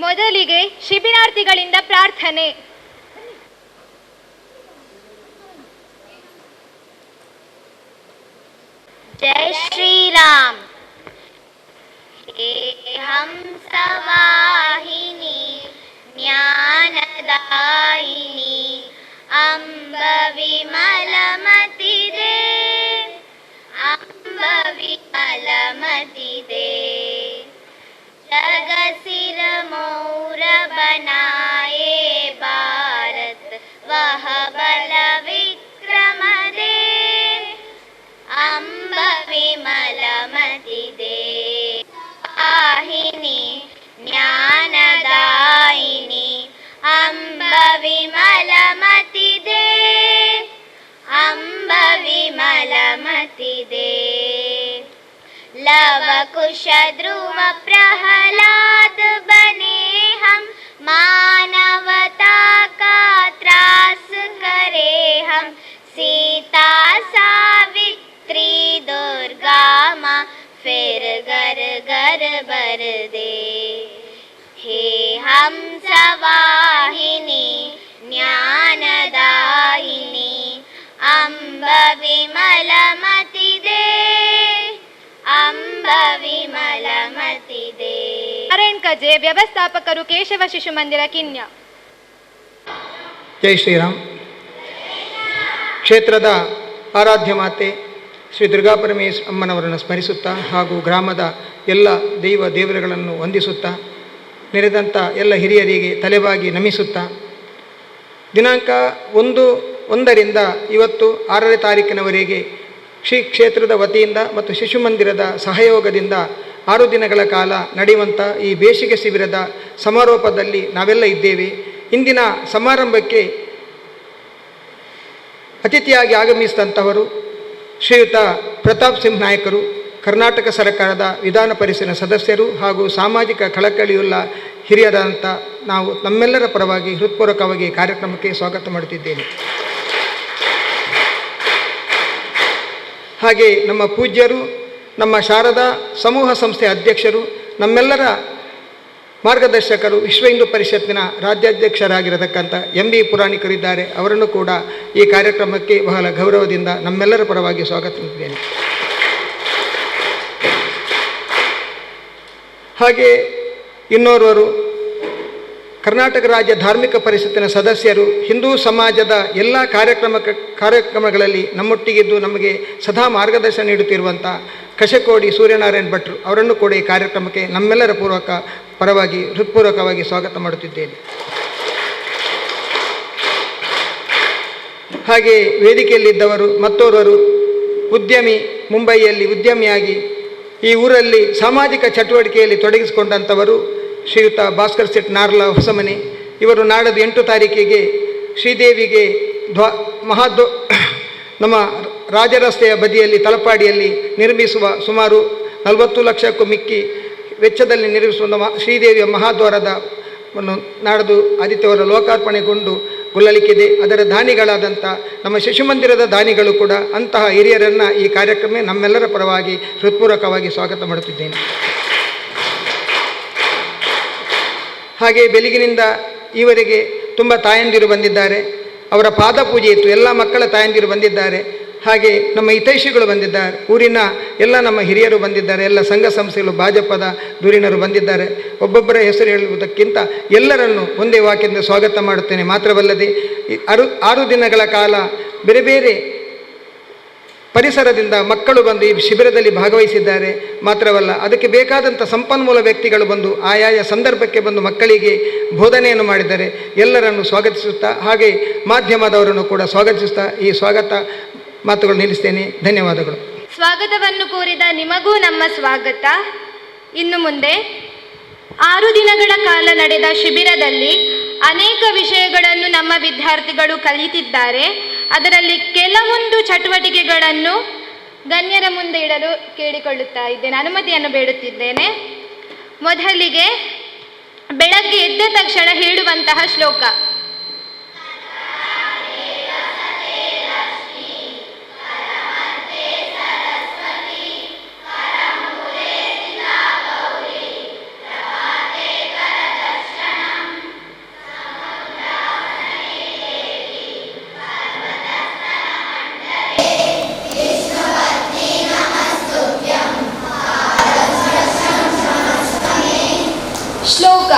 ಮೊದಲಿಗೆ ಶಿಬಿರಾರ್ಥಿಗಳಿಂದ ಪ್ರಾರ್ಥನೆ. जय श्री राम। हे हंसवाहिनी ज्ञानदायिनी अम्ब विमलमति दे, अम्ब विमलमति दे। जग सिर मोर बनाए भारत, वह बल विक्रम दे, अम्ब विमलमति दे। वाहिनी ज्ञानदायिनी अम्ब विमलमति दे, अम्ब विमलमति दे। लव कुश ध्रुव प्रहलाद बने हम, मानवता का त्रास करे हम। सीता सावित्री दुर्गा माँ, फिर घर घर भर दे। हे हंसवाहिनी ज्ञानदायिनी अम्ब विमलमति दे, अम्ब विमलमति दे। ನಾರಾಯಣ್ ಕಜೆ, ವ್ಯವಸ್ಥಾಪಕರು, ಕೇಶವ ಶಿಶು ಮಂದಿರ, ಕಿನ್ಯ. ಜೈ ಶ್ರೀರಾಮ್. ಕ್ಷೇತ್ರದ ಆರಾಧ್ಯ ಮಾತೆ ಶ್ರೀ ದುರ್ಗಾ ಪರಮೇಶ್ ಅಮ್ಮನವರನ್ನು ಸ್ಮರಿಸುತ್ತಾ ಹಾಗೂ ಗ್ರಾಮದ ಎಲ್ಲ ದೇವರುಗಳನ್ನು ವಂದಿಸುತ್ತಾ, ನೆರೆದಂಥ ಎಲ್ಲ ಹಿರಿಯರಿಗೆ ತಲೆಬಾಗಿ ನಮಿಸುತ್ತಾ, ದಿನಾಂಕ 1ರಿಂದ ಇವತ್ತು 6ನೇ ತಾರೀಕಿನವರೆಗೆ ಶ್ರೀ ಕ್ಷೇತ್ರದ ವತಿಯಿಂದ ಮತ್ತು ಶಿಶು ಮಂದಿರದ ಸಹಯೋಗದಿಂದ 6 ದಿನಗಳ ಕಾಲ ನಡೆಯುವಂಥ ಈ ಬೇಸಿಗೆ ಶಿಬಿರದ ಸಮಾರೋಪದಲ್ಲಿ ನಾವೆಲ್ಲ ಇದ್ದೇವೆ. ಇಂದಿನ ಸಮಾರಂಭಕ್ಕೆ ಅತಿಥಿಯಾಗಿ ಆಗಮಿಸಿದಂಥವರು ಶ್ರೀಯುತ ಪ್ರತಾಪ್ ಸಿಂಗ್ ನಾಯಕರು, ಕರ್ನಾಟಕ ಸರ್ಕಾರದ ವಿಧಾನ ಪರಿಷತ್ತಿನ ಸದಸ್ಯರು ಹಾಗೂ ಸಾಮಾಜಿಕ ಕಳಕಳಿಯುಳ್ಳ ಹಿರಿಯರಾದಂಥ ನಾವು ನಮ್ಮೆಲ್ಲರ ಪರವಾಗಿ ಹೃತ್ಪೂರ್ವಕವಾಗಿ ಕಾರ್ಯಕ್ರಮಕ್ಕೆ ಸ್ವಾಗತ ಮಾಡುತ್ತಿದ್ದೇನೆ. ಹಾಗೆ ನಮ್ಮ ಪೂಜ್ಯರು, ನಮ್ಮ ಶಾರದಾ ಸಮೂಹ ಸಂಸ್ಥೆ ಅಧ್ಯಕ್ಷರು, ನಮ್ಮೆಲ್ಲರ ಮಾರ್ಗದರ್ಶಕರು, ವಿಶ್ವ ಹಿಂದೂ ಪರಿಷತ್ತಿನ ರಾಜ್ಯಾಧ್ಯಕ್ಷರಾಗಿರತಕ್ಕಂಥ MB ಪುರಾಣಿಕರಿದ್ದಾರೆ. ಅವರನ್ನು ಕೂಡ ಈ ಕಾರ್ಯಕ್ರಮಕ್ಕೆ ಬಹಳ ಗೌರವದಿಂದ ನಮ್ಮೆಲ್ಲರ ಪರವಾಗಿ ಸ್ವಾಗತ ಮಾಡುತ್ತೇನೆ. ಹಾಗೆ ಇನ್ನೋರ್ವರು ಕರ್ನಾಟಕ ರಾಜ್ಯ ಧಾರ್ಮಿಕ ಪರಿಷತ್ತಿನ ಸದಸ್ಯರು, ಹಿಂದೂ ಸಮಾಜದ ಎಲ್ಲ ಕಾರ್ಯಕ್ರಮಗಳಲ್ಲಿ ನಮ್ಮೊಟ್ಟಿಗಿದ್ದು ನಮಗೆ ಸದಾ ಮಾರ್ಗದರ್ಶನ ನೀಡುತ್ತಿರುವಂಥ ಕಶಕೋಡಿ ಸೂರ್ಯನಾರಾಯಣ್ ಭಟ್ರು ಅವರನ್ನು ಕೂಡ ಈ ಕಾರ್ಯಕ್ರಮಕ್ಕೆ ನಮ್ಮೆಲ್ಲರ ಪರವಾಗಿ ಹೃತ್ಪೂರ್ವಕವಾಗಿ ಸ್ವಾಗತ ಮಾಡುತ್ತಿದ್ದೇನೆ. ಹಾಗೆ ವೇದಿಕೆಯಲ್ಲಿದ್ದವರು ಮತ್ತೋರ್ವರು ಉದ್ಯಮಿ, ಮುಂಬಯಿಯಲ್ಲಿ ಉದ್ಯಮಿಯಾಗಿ ಈ ಊರಲ್ಲಿ ಸಾಮಾಜಿಕ ಚಟುವಟಿಕೆಯಲ್ಲಿ ತೊಡಗಿಸಿಕೊಂಡಂಥವರು ಶ್ರೀಯುತ ಭಾಸ್ಕರ್ ಸೆಟ್ ನಾರ್ಲ ಹೊಸಮನೆ. ಇವರು ನಾಡದು 8 ತಾರೀಕಿಗೆ ಶ್ರೀದೇವಿಗೆ ನಮ್ಮ ರಾಜರಸ್ತೆಯ ಬದಿಯಲ್ಲಿ ತಲಪಾಡಿಯಲ್ಲಿ ನಿರ್ಮಿಸುವ ಸುಮಾರು 40 ಲಕ್ಷಕ್ಕೂ ಮಿಕ್ಕಿ ವೆಚ್ಚದಲ್ಲಿ ನಿರ್ಮಿಸುವ ಶ್ರೀದೇವಿಯ ಮಹಾದ್ವಾರದ ನಾಡದು ಆದಿತ್ಯವಾರ ಲೋಕಾರ್ಪಣೆಗೊಂಡು ಗೊಳ್ಳಲಿಕ್ಕಿದೆ. ಅದರ ದಾನಿಗಳಾದಂಥ ನಮ್ಮ ಶಿಶುಮಂದಿರದ ದಾನಿಗಳು ಕೂಡ ಅಂತಹ ಹಿರಿಯರನ್ನು ಈ ಕಾರ್ಯಕ್ರಮ ನಮ್ಮೆಲ್ಲರ ಪರವಾಗಿ ಹೃತ್ಪೂರ್ವಕವಾಗಿ ಸ್ವಾಗತ ಮಾಡುತ್ತಿದ್ದೇನೆ. ಹಾಗೆ ಬೆಳಗಿನಿಂದ ಈವರೆಗೆ ತುಂಬ ತಾಯಂದಿರು ಬಂದಿದ್ದಾರೆ. ಅವರ ಪಾದ ಪೂಜೆ ಇತ್ತು. ಎಲ್ಲ ಮಕ್ಕಳ ತಾಯಂದಿರು ಬಂದಿದ್ದಾರೆ. ಹಾಗೆ ನಮ್ಮ ಹಿತೈಷಿಗಳು ಬಂದಿದ್ದಾರೆ. ಊರಿನ ಎಲ್ಲ ನಮ್ಮ ಹಿರಿಯರು ಬಂದಿದ್ದಾರೆ. ಎಲ್ಲ ಸಂಘ ಸಂಸ್ಥೆಗಳು ಭಾಜಪದ ಧುರೀಣರು ಬಂದಿದ್ದಾರೆ. ಒಬ್ಬೊಬ್ಬರ ಹೆಸರು ಹೇಳುವುದಕ್ಕಿಂತ ಎಲ್ಲರನ್ನು ಒಂದೇ ವಾಕ್ಯದಿಂದ ಸ್ವಾಗತ ಮಾಡುತ್ತೇನೆ. ಮಾತ್ರವಲ್ಲದೆ 6 ದಿನಗಳ ಕಾಲ ಬೇರೆ ಬೇರೆ ಪರಿಸರದಿಂದ ಮಕ್ಕಳು ಬಂದು ಈ ಶಿಬಿರದಲ್ಲಿ ಭಾಗವಹಿಸಿದ್ದಾರೆ. ಮಾತ್ರವಲ್ಲ, ಅದಕ್ಕೆ ಬೇಕಾದಂಥ ಸಂಪನ್ಮೂಲ ವ್ಯಕ್ತಿಗಳು ಬಂದು ಆಯಾಯ ಸಂದರ್ಭಕ್ಕೆ ಬಂದು ಮಕ್ಕಳಿಗೆ ಬೋಧನೆಯನ್ನು ಮಾಡಿದ್ದಾರೆ. ಎಲ್ಲರನ್ನು ಸ್ವಾಗತಿಸುತ್ತಾ ಹಾಗೆ ಮಾಧ್ಯಮದವರನ್ನು ಕೂಡ ಸ್ವಾಗತಿಸುತ್ತಾ ಈ ಸ್ವಾಗತ ಮಾತುಗಳು ನಿಲ್ಲಿಸ್ತೇನೆ. ಧನ್ಯವಾದಗಳು. ಸ್ವಾಗತವನ್ನು ಕೋರಿದ ನಿಮಗೂ ನಮ್ಮ ಸ್ವಾಗತ. ಇನ್ನು ಮುಂದೆ 6 ದಿನಗಳ ಕಾಲ ನಡೆದ ಶಿಬಿರದಲ್ಲಿ ಅನೇಕ ವಿಷಯಗಳನ್ನು ನಮ್ಮ ವಿದ್ಯಾರ್ಥಿಗಳು ಕಲಿತಿದ್ದಾರೆ. ಅದರಲ್ಲಿ ಕೆಲವೊಂದು ಚಟುವಟಿಕೆಗಳನ್ನು ಗಣ್ಯರ ಮುಂದೆ ಇಡಲು ಕೇಳಿಕೊಳ್ಳುತ್ತಾ ಇದ್ದೇನೆ, ಅನುಮತಿಯನ್ನು ಬೇಡುತ್ತಿದ್ದೇನೆ. ಮೊದಲಿಗೆ ಬೆಳಗ್ಗೆ ಎದ್ದ ತಕ್ಷಣ ಹೇಳುವಂತಹ ಶ್ಲೋಕ. ಶ್ಲೋಕ.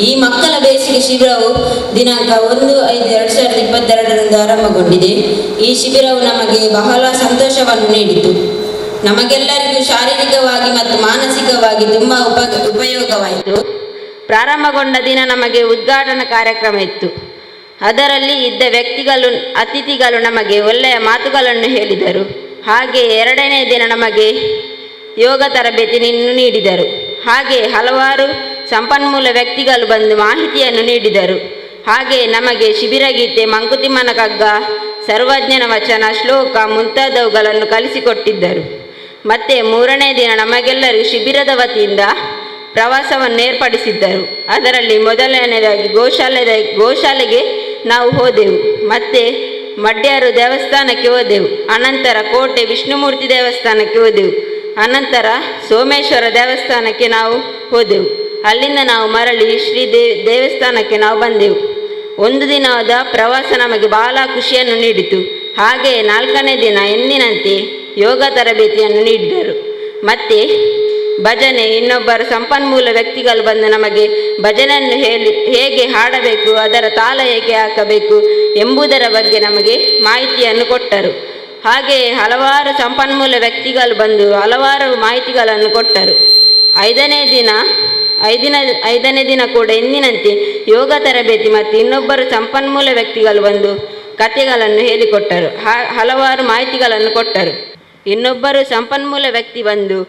ಈ ಮಕ್ಕಳ ಬೇಸಿಗೆ ಶಿಬಿರವು ದಿನಾಂಕ 1/5/2022 ಆರಂಭಗೊಂಡಿದೆ. ಈ ಶಿಬಿರವು ನಮಗೆ ಬಹಳ ಸಂತೋಷವನ್ನು ನೀಡಿತು. ನಮಗೆಲ್ಲರಿಗೂ ಶಾರೀರಿಕವಾಗಿ ಮತ್ತು ಮಾನಸಿಕವಾಗಿ ತುಂಬ ಉಪಯೋಗವಾಯಿತು. ಪ್ರಾರಂಭಗೊಂಡ ದಿನ ನಮಗೆ ಉದ್ಘಾಟನಾ ಕಾರ್ಯಕ್ರಮ ಇತ್ತು. ಅದರಲ್ಲಿ ಇದ್ದ ಅತಿಥಿಗಳು ನಮಗೆ ಒಳ್ಳೆಯ ಮಾತುಗಳನ್ನು ಹೇಳಿದರು. ಹಾಗೆ ಎರಡನೇ ದಿನ ನಮಗೆ ಯೋಗ ತರಬೇತಿಯನ್ನು ನೀಡಿದರು. ಹಾಗೆ ಹಲವಾರು ಸಂಪನ್ಮೂಲ ವ್ಯಕ್ತಿಗಳು ಬಂದು ಮಾಹಿತಿಯನ್ನು ನೀಡಿದರು. ಹಾಗೆ ನಮಗೆ ಶಿಬಿರ ಗೀತೆ, ಮಂಕುತಿಮ್ಮನ ಕಗ್ಗ, ಸರ್ವಜ್ಞನ ವಚನ, ಶ್ಲೋಕ ಮುಂತಾದವುಗಳನ್ನು ಕಲಿಸಿಕೊಟ್ಟಿದ್ದರು. ಮತ್ತು ಮೂರನೇ ದಿನ ನಮಗೆಲ್ಲರಿಗೂ ಶಿಬಿರದ ವತಿಯಿಂದ ಪ್ರವಾಸವನ್ನು ಏರ್ಪಡಿಸಿದ್ದರು. ಅದರಲ್ಲಿ ಮೊದಲನೆಯದಾಗಿ ಗೋಶಾಲೆಗೆ ನಾವು ಹೋದೆವು. ಮತ್ತು ಮಡ್ಯಾರು ದೇವಸ್ಥಾನಕ್ಕೆ ಹೋದೆವು. ಅನಂತರ ಕೋಟೆ ವಿಷ್ಣುಮೂರ್ತಿ ದೇವಸ್ಥಾನಕ್ಕೆ ಹೋದೆವು. ಅನಂತರ ಸೋಮೇಶ್ವರ ದೇವಸ್ಥಾನಕ್ಕೆ ನಾವು ಹೋದೆವು. ಅಲ್ಲಿಂದ ನಾವು ಮರಳಿ ಶ್ರೀ ದೇವಸ್ಥಾನಕ್ಕೆ ನಾವು ಬಂದೆವು. ಒಂದು ದಿನದ ಪ್ರವಾಸ ನಮಗೆ ಬಹಳ ಖುಷಿಯನ್ನು ನೀಡಿತು. ಹಾಗೆ ನಾಲ್ಕನೇ ದಿನ ಎಂದಿನಂತೆ ಯೋಗ ತರಬೇತಿಯನ್ನು ನೀಡಿದರು. ಮತ್ತು ಭಜನೆ, ಇನ್ನೊಬ್ಬರು ಸಂಪನ್ಮೂಲ ವ್ಯಕ್ತಿಗಳು ಬಂದು ನಮಗೆ ಭಜನೆಯನ್ನು ಹೇಗೆ ಹಾಡಬೇಕು, ಅದರ ತಾಳ ಹೇಗೆ ಹಾಕಬೇಕು ಎಂಬುದರ ಬಗ್ಗೆ ನಮಗೆ ಮಾಹಿತಿಯನ್ನು ಕೊಟ್ಟರು. ಹಾಗೆಯೇ ಹಲವಾರು ಸಂಪನ್ಮೂಲ ವ್ಯಕ್ತಿಗಳು ಬಂದು ಹಲವಾರು ಮಾಹಿತಿಗಳನ್ನು ಕೊಟ್ಟರು. ಐದನೇ ದಿನ ಕೂಡ ಎಂದಿನಂತೆ ಯೋಗ ತರಬೇತಿ ಮತ್ತು ಇನ್ನೊಬ್ಬರು ಸಂಪನ್ಮೂಲ ವ್ಯಕ್ತಿಗಳು ಬಂದು ಕಥೆಗಳನ್ನು ಹೇಳಿಕೊಟ್ಟರು. ಹಲವಾರು ಮಾಹಿತಿಗಳನ್ನು ಕೊಟ್ಟರು. ಇನ್ನೊಬ್ಬರು ಸಂಪನ್ಮೂಲ ವ್ಯಕ್ತಿ ಬಂದು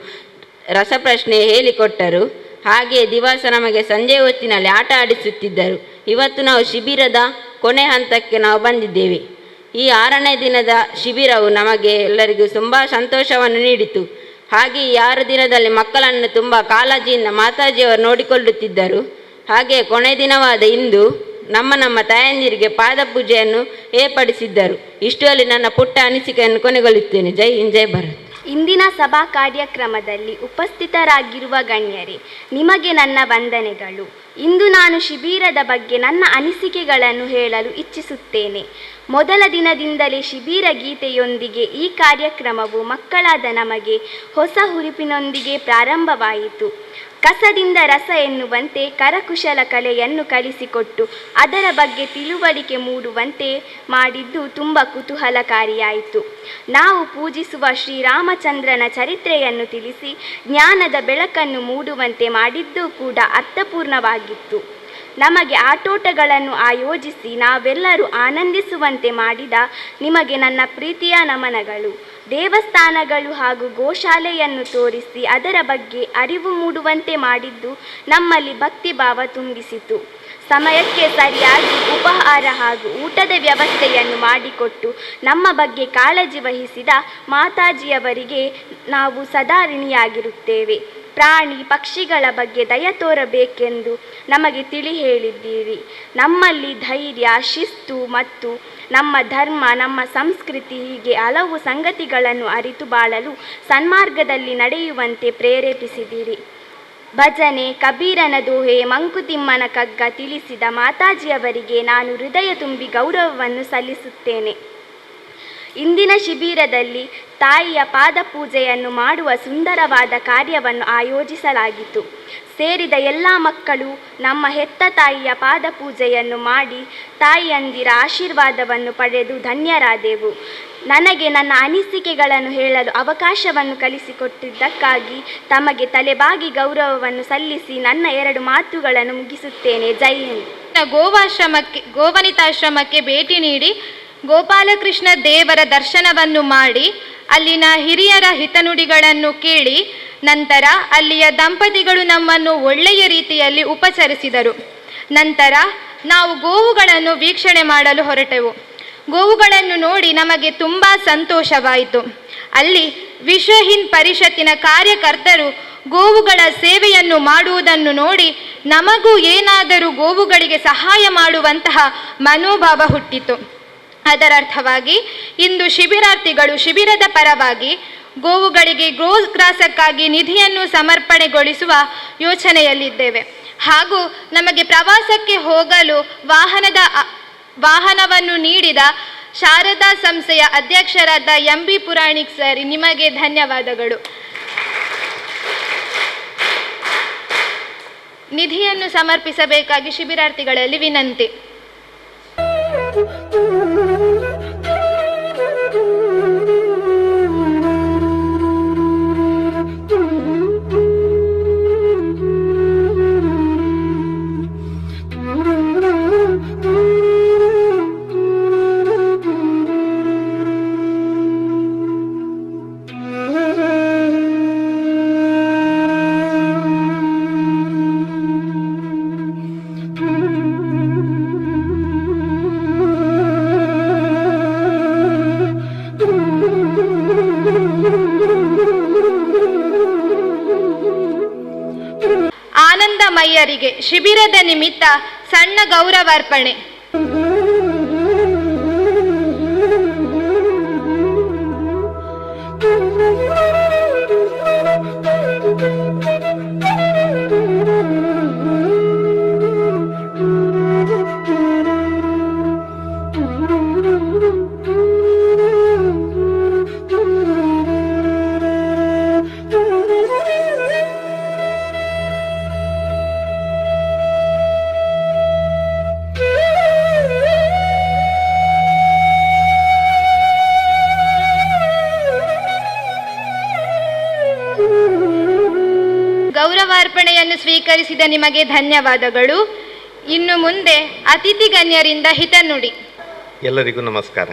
ರಸಪ್ರಶ್ನೆ ಹೇಳಿಕೊಟ್ಟರು. ಹಾಗೆಯೇ ದಿವಸ ನಮಗೆ ಸಂಜೆ ಹೊತ್ತಿನಲ್ಲಿ ಆಟ ಆಡಿಸುತ್ತಿದ್ದರು. ಇವತ್ತು ನಾವು ಶಿಬಿರದ ಕೊನೆ ಹಂತಕ್ಕೆ ನಾವು ಬಂದಿದ್ದೇವೆ. ಈ 6ನೇ ದಿನದ ಶಿಬಿರವು ನಮಗೆ ಎಲ್ಲರಿಗೂ ತುಂಬ ಸಂತೋಷವನ್ನು ನೀಡಿತು. ಹಾಗೆ ಈ 6 ದಿನದಲ್ಲಿ ಮಕ್ಕಳನ್ನು ತುಂಬ ಕಾಳಜಿಯಿಂದ ಮಾತಾಜಿಯವರು ನೋಡಿಕೊಳ್ಳುತ್ತಿದ್ದರು. ಹಾಗೆ ಕೊನೆ ದಿನವಾದ ಇಂದು ನಮ್ಮ ತಾಯಂದಿರಿಗೆ ಪಾದ ಪೂಜೆಯನ್ನು ಏರ್ಪಡಿಸಿದ್ದರು. ಇಷ್ಟರಲ್ಲಿ ನನ್ನ ಪುಟ್ಟ ಅನಿಸಿಕೆಯನ್ನು ಕೊನೆಗೊಳ್ಳುತ್ತೇನೆ. ಜೈ ಹಿಂದ್, ಜೈ ಭಾರತ್. ಇಂದಿನ ಸಭಾ ಕಾರ್ಯಕ್ರಮದಲ್ಲಿ ಉಪಸ್ಥಿತರಾಗಿರುವ ಗಣ್ಯರೇ, ನಿಮಗೆ ನನ್ನ ವಂದನೆಗಳು. ಇಂದು ನಾನು ಶಿಬಿರದ ಬಗ್ಗೆ ನನ್ನ ಅನಿಸಿಕೆಗಳನ್ನು ಹೇಳಲು ಇಚ್ಛಿಸುತ್ತೇನೆ. ಮೊದಲ ದಿನದಿಂದಲೇ ಶಿಬಿರ ಗೀತೆಯೊಂದಿಗೆ ಈ ಕಾರ್ಯಕ್ರಮವು ಮಕ್ಕಳಾದ ನಮಗೆ ಹೊಸ ಹುರುಪಿನೊಂದಿಗೆ ಪ್ರಾರಂಭವಾಯಿತು. ಕಸದಿಂದ ರಸ ಎನ್ನುವಂತೆ ಕರಕುಶಲ ಕಲೆಯನ್ನು ಕಲಿಸಿಕೊಟ್ಟು ಅದರ ಬಗ್ಗೆ ತಿಳುವಳಿಕೆ ಮೂಡುವಂತೆ ಮಾಡಿದ್ದು ತುಂಬ ಕುತೂಹಲಕಾರಿಯಾಯಿತು. ನಾವು ಪೂಜಿಸುವ ಶ್ರೀರಾಮಚಂದ್ರನ ಚರಿತ್ರೆಯನ್ನು ತಿಳಿಸಿ ಜ್ಞಾನದ ಬೆಳಕನ್ನು ಮೂಡುವಂತೆ ಮಾಡಿದ್ದು ಕೂಡ ಅರ್ಥಪೂರ್ಣವಾಗಿತ್ತು. ನಮಗೆ ಆಟೋಟಗಳನ್ನು ಆಯೋಜಿಸಿ ನಾವೆಲ್ಲರೂ ಆನಂದಿಸುವಂತೆ ಮಾಡಿದ ನಿಮಗೆ ನನ್ನ ಪ್ರೀತಿಯ ನಮನಗಳು. ದೇವಸ್ಥಾನಗಳು ಹಾಗೂ ಗೋಶಾಲೆಯನ್ನು ತೋರಿಸಿ ಅದರ ಬಗ್ಗೆ ಅರಿವು ಮೂಡುವಂತೆ ಮಾಡಿದ್ದು ನಮ್ಮಲ್ಲಿ ಭಕ್ತಿಭಾವ ತುಂಬಿಸಿತು. ಸಮಯಕ್ಕೆ ಸರಿಯಾಗಿ ಉಪಹಾರ ಹಾಗೂ ಊಟದ ವ್ಯವಸ್ಥೆಯನ್ನು ಮಾಡಿಕೊಟ್ಟು ನಮ್ಮ ಬಗ್ಗೆ ಕಾಳಜಿ ವಹಿಸಿದ ಮಾತಾಜಿಯವರಿಗೆ ನಾವು ಸದಾ ಋಣಿಯಾಗಿರುತ್ತೇವೆ. ಪ್ರಾಣಿ ಪಕ್ಷಿಗಳ ಬಗ್ಗೆ ದಯ ತೋರಬೇಕೆಂದು ನಮಗೆ ತಿಳಿ ಹೇಳಿದ್ದೀರಿ. ನಮ್ಮಲ್ಲಿ ಧೈರ್ಯ, ಶಿಸ್ತು ಮತ್ತು ನಮ್ಮ ಧರ್ಮ, ನಮ್ಮ ಸಂಸ್ಕೃತಿ ಹೀಗೆ ಹಲವು ಸಂಗತಿಗಳನ್ನು ಅರಿತು ಬಾಳಲು ಸನ್ಮಾರ್ಗದಲ್ಲಿ ನಡೆಯುವಂತೆ ಪ್ರೇರೇಪಿಸಿದಿರಿ. ಭಜನೆ, ಕಬೀರನ ದೋಹೆ, ಮಂಕುತಿಮ್ಮನ ಕಗ್ಗ ತಿಳಿಸಿದ ಮಾತಾಜಿಯವರಿಗೆ ನಾನು ಹೃದಯ ತುಂಬಿ ಗೌರವವನ್ನು ಸಲ್ಲಿಸುತ್ತೇನೆ. ಇಂದಿನ ಶಿಬಿರದಲ್ಲಿ ತಾಯಿಯ ಪಾದ ಪೂಜೆಯನ್ನು ಮಾಡುವ ಸುಂದರವಾದ ಕಾರ್ಯವನ್ನು ಆಯೋಜಿಸಲಾಗಿತ್ತು. ಸೇರಿದ ಎಲ್ಲ ಮಕ್ಕಳು ನಮ್ಮ ಹೆತ್ತ ತಾಯಿಯ ಪಾದ ಪೂಜೆಯನ್ನು ಮಾಡಿ ತಾಯಿಯಂದಿರ ಆಶೀರ್ವಾದವನ್ನು ಪಡೆದು ಧನ್ಯರಾದೆವು. ನನಗೆ ನನ್ನ ಅನಿಸಿಕೆಗಳನ್ನು ಹೇಳಲು ಅವಕಾಶವನ್ನು ಕಲಿಸಿಕೊಟ್ಟಿದ್ದಕ್ಕಾಗಿ ತಮಗೆ ತಲೆಬಾಗಿ ಗೌರವವನ್ನು ಸಲ್ಲಿಸಿ ನನ್ನ 2 ಮಾತುಗಳನ್ನು ಮುಗಿಸುತ್ತೇನೆ. ಜೈ ಹಿಂದ್. ಗೋವನಿತಾಶ್ರಮಕ್ಕೆ ಭೇಟಿ ನೀಡಿ ಗೋಪಾಲಕೃಷ್ಣ ದೇವರ ದರ್ಶನವನ್ನು ಮಾಡಿ ಅಲ್ಲಿನ ಹಿರಿಯರ ಹಿತನುಡಿಗಳನ್ನು ಕೇಳಿ ನಂತರ ಅಲ್ಲಿಯ ದಂಪತಿಗಳು ನಮ್ಮನ್ನು ಒಳ್ಳೆಯ ರೀತಿಯಲ್ಲಿ ಉಪಚರಿಸಿದರು. ನಂತರ ನಾವು ಗೋವುಗಳನ್ನು ವೀಕ್ಷಣೆ ಮಾಡಲು ಹೊರಟೆವು. ಗೋವುಗಳನ್ನು ನೋಡಿ ನಮಗೆ ತುಂಬ ಸಂತೋಷವಾಯಿತು. ಅಲ್ಲಿ ವಿಶ್ವ ಹಿಂದ್ ಪರಿಷತ್ತಿನ ಕಾರ್ಯಕರ್ತರು ಗೋವುಗಳ ಸೇವೆಯನ್ನು ಮಾಡುವುದನ್ನು ನೋಡಿ ನಮಗೂ ಏನಾದರೂ ಗೋವುಗಳಿಗೆ ಸಹಾಯ ಮಾಡುವಂತಹ ಮನೋಭಾವ ಹುಟ್ಟಿತು. ಅದರರ್ಥವಾಗಿ ಇಂದು ಶಿಬಿರಾರ್ಥಿಗಳು ಶಿಬಿರದ ಪರವಾಗಿ ಗೋವುಗಳಿಗೆ ಗೋಗ್ರಾಸಕ್ಕಾಗಿ ನಿಧಿಯನ್ನು ಸಮರ್ಪಣೆಗೊಳಿಸುವ ಯೋಚನೆಯಲ್ಲಿದ್ದೇವೆ. ಹಾಗೂ ನಮಗೆ ಪ್ರವಾಸಕ್ಕೆ ಹೋಗಲು ವಾಹನವನ್ನು ನೀಡಿದ ಶಾರದಾ ಸಂಸ್ಥೆಯ ಅಧ್ಯಕ್ಷರಾದ MB ಪುರಾಣಿಕ್ ಸರ್, ನಿಮಗೆ ಧನ್ಯವಾದಗಳು. ನಿಧಿಯನ್ನು ಸಮರ್ಪಿಸಬೇಕಾಗಿ ಶಿಬಿರಾರ್ಥಿಗಳಲ್ಲಿ ವಿನಂತಿ. ಆನಂದಮಯ್ಯರಿಗೆ ಶಿಬಿರದ ನಿಮಿತ್ತ ಸಣ್ಣ ಗೌರವಾರ್ಪಣೆ. ಗೌರವಾರ್ಪಣೆಯನ್ನು ಸ್ವೀಕರಿಸಿದ ನಿಮಗೆ ಧನ್ಯವಾದಗಳು. ಇನ್ನು ಮುಂದೆ ಅತಿಥಿ ಗಣ್ಯರಿಂದ ಹಿತನುಡಿ. ಎಲ್ಲರಿಗೂ ನಮಸ್ಕಾರ.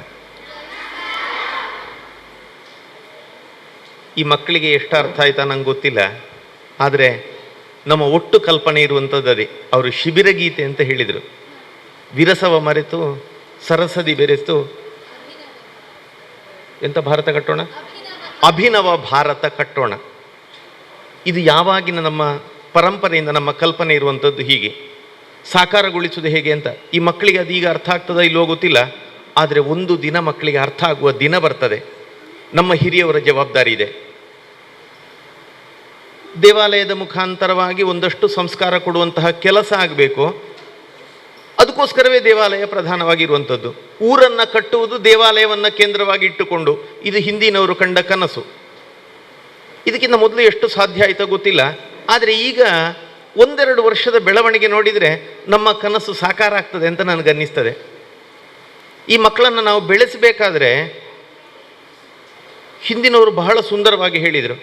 ಈ ಮಕ್ಕಳಿಗೆ ಎಷ್ಟು ಅರ್ಥ ಆಯ್ತಾ ನಂಗೆ ಗೊತ್ತಿಲ್ಲ, ಆದರೆ ನಮ್ಮ ಒಟ್ಟು ಕಲ್ಪನೆ ಇರುವಂಥದ್ದು ಅದೇ. ಅವರು ಶಿಬಿರ ಗೀತೆ ಅಂತ ಹೇಳಿದರು. ವಿರಸವ ಮರೆತು ಸರಸದಿ ಬೆರೆತು ಎಂಥ ಭಾರತ ಕಟ್ಟೋಣ, ಅಭಿನವ ಭಾರತ ಕಟ್ಟೋಣ. ಇದು ಯಾವಾಗಿನ ನಮ್ಮ ಪರಂಪರೆಯಿಂದ ನಮ್ಮ ಕಲ್ಪನೆ ಇರುವಂಥದ್ದು. ಹೀಗೆ ಸಾಕಾರಗೊಳಿಸುವುದು ಹೇಗೆ ಅಂತ ಈ ಮಕ್ಕಳಿಗೆ ಅದೀಗ ಅರ್ಥ ಆಗ್ತದೋ ಇಲ್ಲವೋ ಗೊತ್ತಿಲ್ಲ, ಆದರೆ ಒಂದು ದಿನ ಮಕ್ಕಳಿಗೆ ಅರ್ಥ ಆಗುವ ದಿನ ಬರ್ತದೆ. ನಮ್ಮ ಹಿರಿಯವರ ಜವಾಬ್ದಾರಿ ಇದೆ. ದೇವಾಲಯದ ಮುಖಾಂತರವಾಗಿ ಒಂದಷ್ಟು ಸಂಸ್ಕಾರ ಕೊಡುವಂತಹ ಕೆಲಸ ಆಗಬೇಕು. ಅದಕ್ಕೋಸ್ಕರವೇ ದೇವಾಲಯ ಪ್ರಧಾನವಾಗಿರುವಂಥದ್ದು. ಊರನ್ನು ಕಟ್ಟುವುದು ದೇವಾಲಯವನ್ನು ಕೇಂದ್ರವಾಗಿ ಇಟ್ಟುಕೊಂಡು. ಇದು ಹಿಂದಿನವರು ಕಂಡ ಕನಸು. ಇದಕ್ಕಿಂತ ಮೊದಲು ಎಷ್ಟು ಸಾಧ್ಯ ಆಯಿತೋ ಗೊತ್ತಿಲ್ಲ, ಆದರೆ ಈಗ ಒಂದೆರಡು ವರ್ಷದ ಬೆಳವಣಿಗೆ ನೋಡಿದರೆ ನಮ್ಮ ಕನಸು ಸಾಕಾರ ಆಗ್ತದೆ ಅಂತ ನನಗನ್ನಿಸ್ತದೆ. ಈ ಮಕ್ಕಳನ್ನು ನಾವು ಬೆಳೆಸಬೇಕಾದ್ರೆ ಹಿಂದಿನವರು ಬಹಳ ಸುಂದರವಾಗಿ ಹೇಳಿದರು,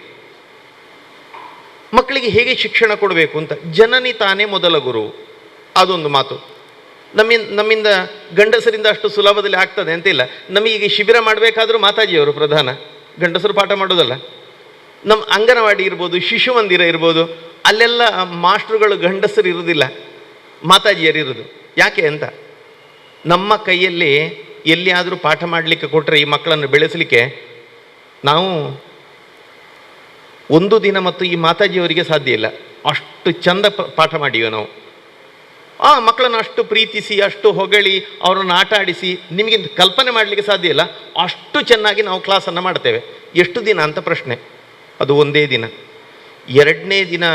ಮಕ್ಕಳಿಗೆ ಹೇಗೆ ಶಿಕ್ಷಣ ಕೊಡಬೇಕು ಅಂತ. ಜನನಿ ತಾನೇ ಮೊದಲ ಗುರು, ಅದೊಂದು ಮಾತು. ನಮ್ಮಿಂದ ಗಂಡಸರಿಂದ ಅಷ್ಟು ಸುಲಭದಲ್ಲಿ ಆಗ್ತದೆ ಅಂತ ಇಲ್ಲ. ನಮಗೀಗ ಶಿಬಿರ ಮಾಡಬೇಕಾದ್ರೂ ಮಾತಾಜಿಯವರು ಪ್ರಧಾನ, ಗಂಡಸರು ಪಾಠ ಮಾಡೋದಲ್ಲ. ನಮ್ಮ ಅಂಗನವಾಡಿ ಇರ್ಬೋದು, ಶಿಶು ಮಂದಿರ ಇರ್ಬೋದು, ಅಲ್ಲೆಲ್ಲ ಮಾಸ್ಟ್ರುಗಳು ಗಂಡಸರು ಇರೋದಿಲ್ಲ, ಮಾತಾಜಿಯರು ಇರೋದು. ಯಾಕೆ ಅಂತ, ನಮ್ಮ ಕೈಯಲ್ಲಿ ಎಲ್ಲಿಯಾದರೂ ಪಾಠ ಮಾಡಲಿಕ್ಕೆ ಕೊಟ್ಟರೆ ಈ ಮಕ್ಕಳನ್ನು ಬೆಳೆಸಲಿಕ್ಕೆ ನಾವು ಒಂದು ದಿನ ಮತ್ತು ಈ ಮಾತಾಜಿಯವರಿಗೆ ಸಾಧ್ಯ ಇಲ್ಲ. ಅಷ್ಟು ಚಂದ ಪಾಠ ಮಾಡಿವೆ ನಾವು. ಆ ಮಕ್ಕಳನ್ನು ಅಷ್ಟು ಪ್ರೀತಿಸಿ, ಅಷ್ಟು ಹೊಗಳಿ, ಅವರನ್ನು ಆಟ ಆಡಿಸಿ ನಿಮಗೆ ಕಲ್ಪನೆ ಮಾಡಲಿಕ್ಕೆ ಸಾಧ್ಯ ಇಲ್ಲ. ಅಷ್ಟು ಚೆನ್ನಾಗಿ ನಾವು ಕ್ಲಾಸನ್ನು ಮಾಡ್ತೇವೆ. ಎಷ್ಟು ದಿನ ಅಂತ ಪ್ರಶ್ನೆ. ಅದು ಒಂದೇ ದಿನ. ಎರಡನೇ ದಿನ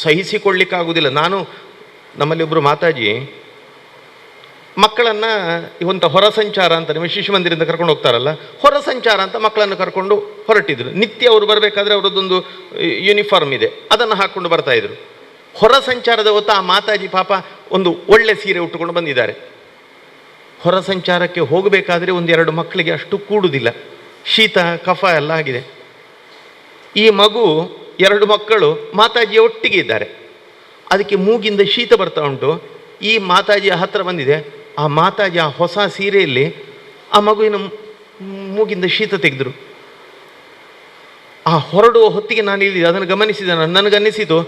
ಸಹಿಸಿಕೊಳ್ಳಿಕ್ಕಾಗೋದಿಲ್ಲ. ನಮ್ಮಲ್ಲಿ ಒಬ್ಬರು ಮಾತಾಜಿ ಮಕ್ಕಳನ್ನು ಇವಂಥ ಹೊರ ಸಂಚಾರ ಅಂತ, ನಿಮ್ಮ ಶಿಶು ಮಂದಿರದಿಂದ ಕರ್ಕೊಂಡು ಹೋಗ್ತಾರಲ್ಲ, ಹೊರ ಸಂಚಾರ ಅಂತ ಮಕ್ಕಳನ್ನು ಕರ್ಕೊಂಡು ಹೊರಟಿದ್ರು. ನಿತ್ಯ ಅವರು ಬರಬೇಕಾದ್ರೆ ಅವರದ್ದೊಂದು ಯೂನಿಫಾರ್ಮ್ ಇದೆ, ಅದನ್ನು ಹಾಕ್ಕೊಂಡು ಬರ್ತಾಯಿದ್ರು. ಹೊರ ಸಂಚಾರದ ಹೊತ್ತು ಆ ಮಾತಾಜಿ ಪಾಪ ಒಂದು ಒಳ್ಳೆ ಸೀರೆ ಉಟ್ಟುಕೊಂಡು ಬಂದಿದ್ದಾರೆ. ಹೊರ ಸಂಚಾರಕ್ಕೆ ಹೋಗಬೇಕಾದ್ರೆ ಒಂದೆರಡು ಮಕ್ಕಳಿಗೆ ಅಷ್ಟು ಕೂಡುವುದಿಲ್ಲ, ಶೀತ ಕಫ ಎಲ್ಲ ಆಗಿದೆ. ಈ ಮಗು, ಎರಡು ಮಕ್ಕಳು ಮಾತಾಜಿಯ ಒಟ್ಟಿಗೆ ಇದ್ದಾರೆ. ಅದಕ್ಕೆ ಮೂಗಿಂದ ಶೀತ ಬರ್ತಾ ಉಂಟು. ಈ ಮಾತಾಜಿಯ ಹತ್ತಿರ ಬಂದಿದೆ. ಆ ಮಾತಾಜಿ ಆ ಹೊಸ ಸೀರೆಯಲ್ಲಿ ಆ ಮಗುವಿನ ಮೂಗಿಂದ ಶೀತ ತೆಗೆದರು. ಆ ಹೊರಡುವ ಹೊತ್ತಿಗೆ ನಾನು ಇಲ್ಲಿ ಅದನ್ನು ಗಮನಿಸಿದೆ. ನನಗನ್ನಿಸಿತು,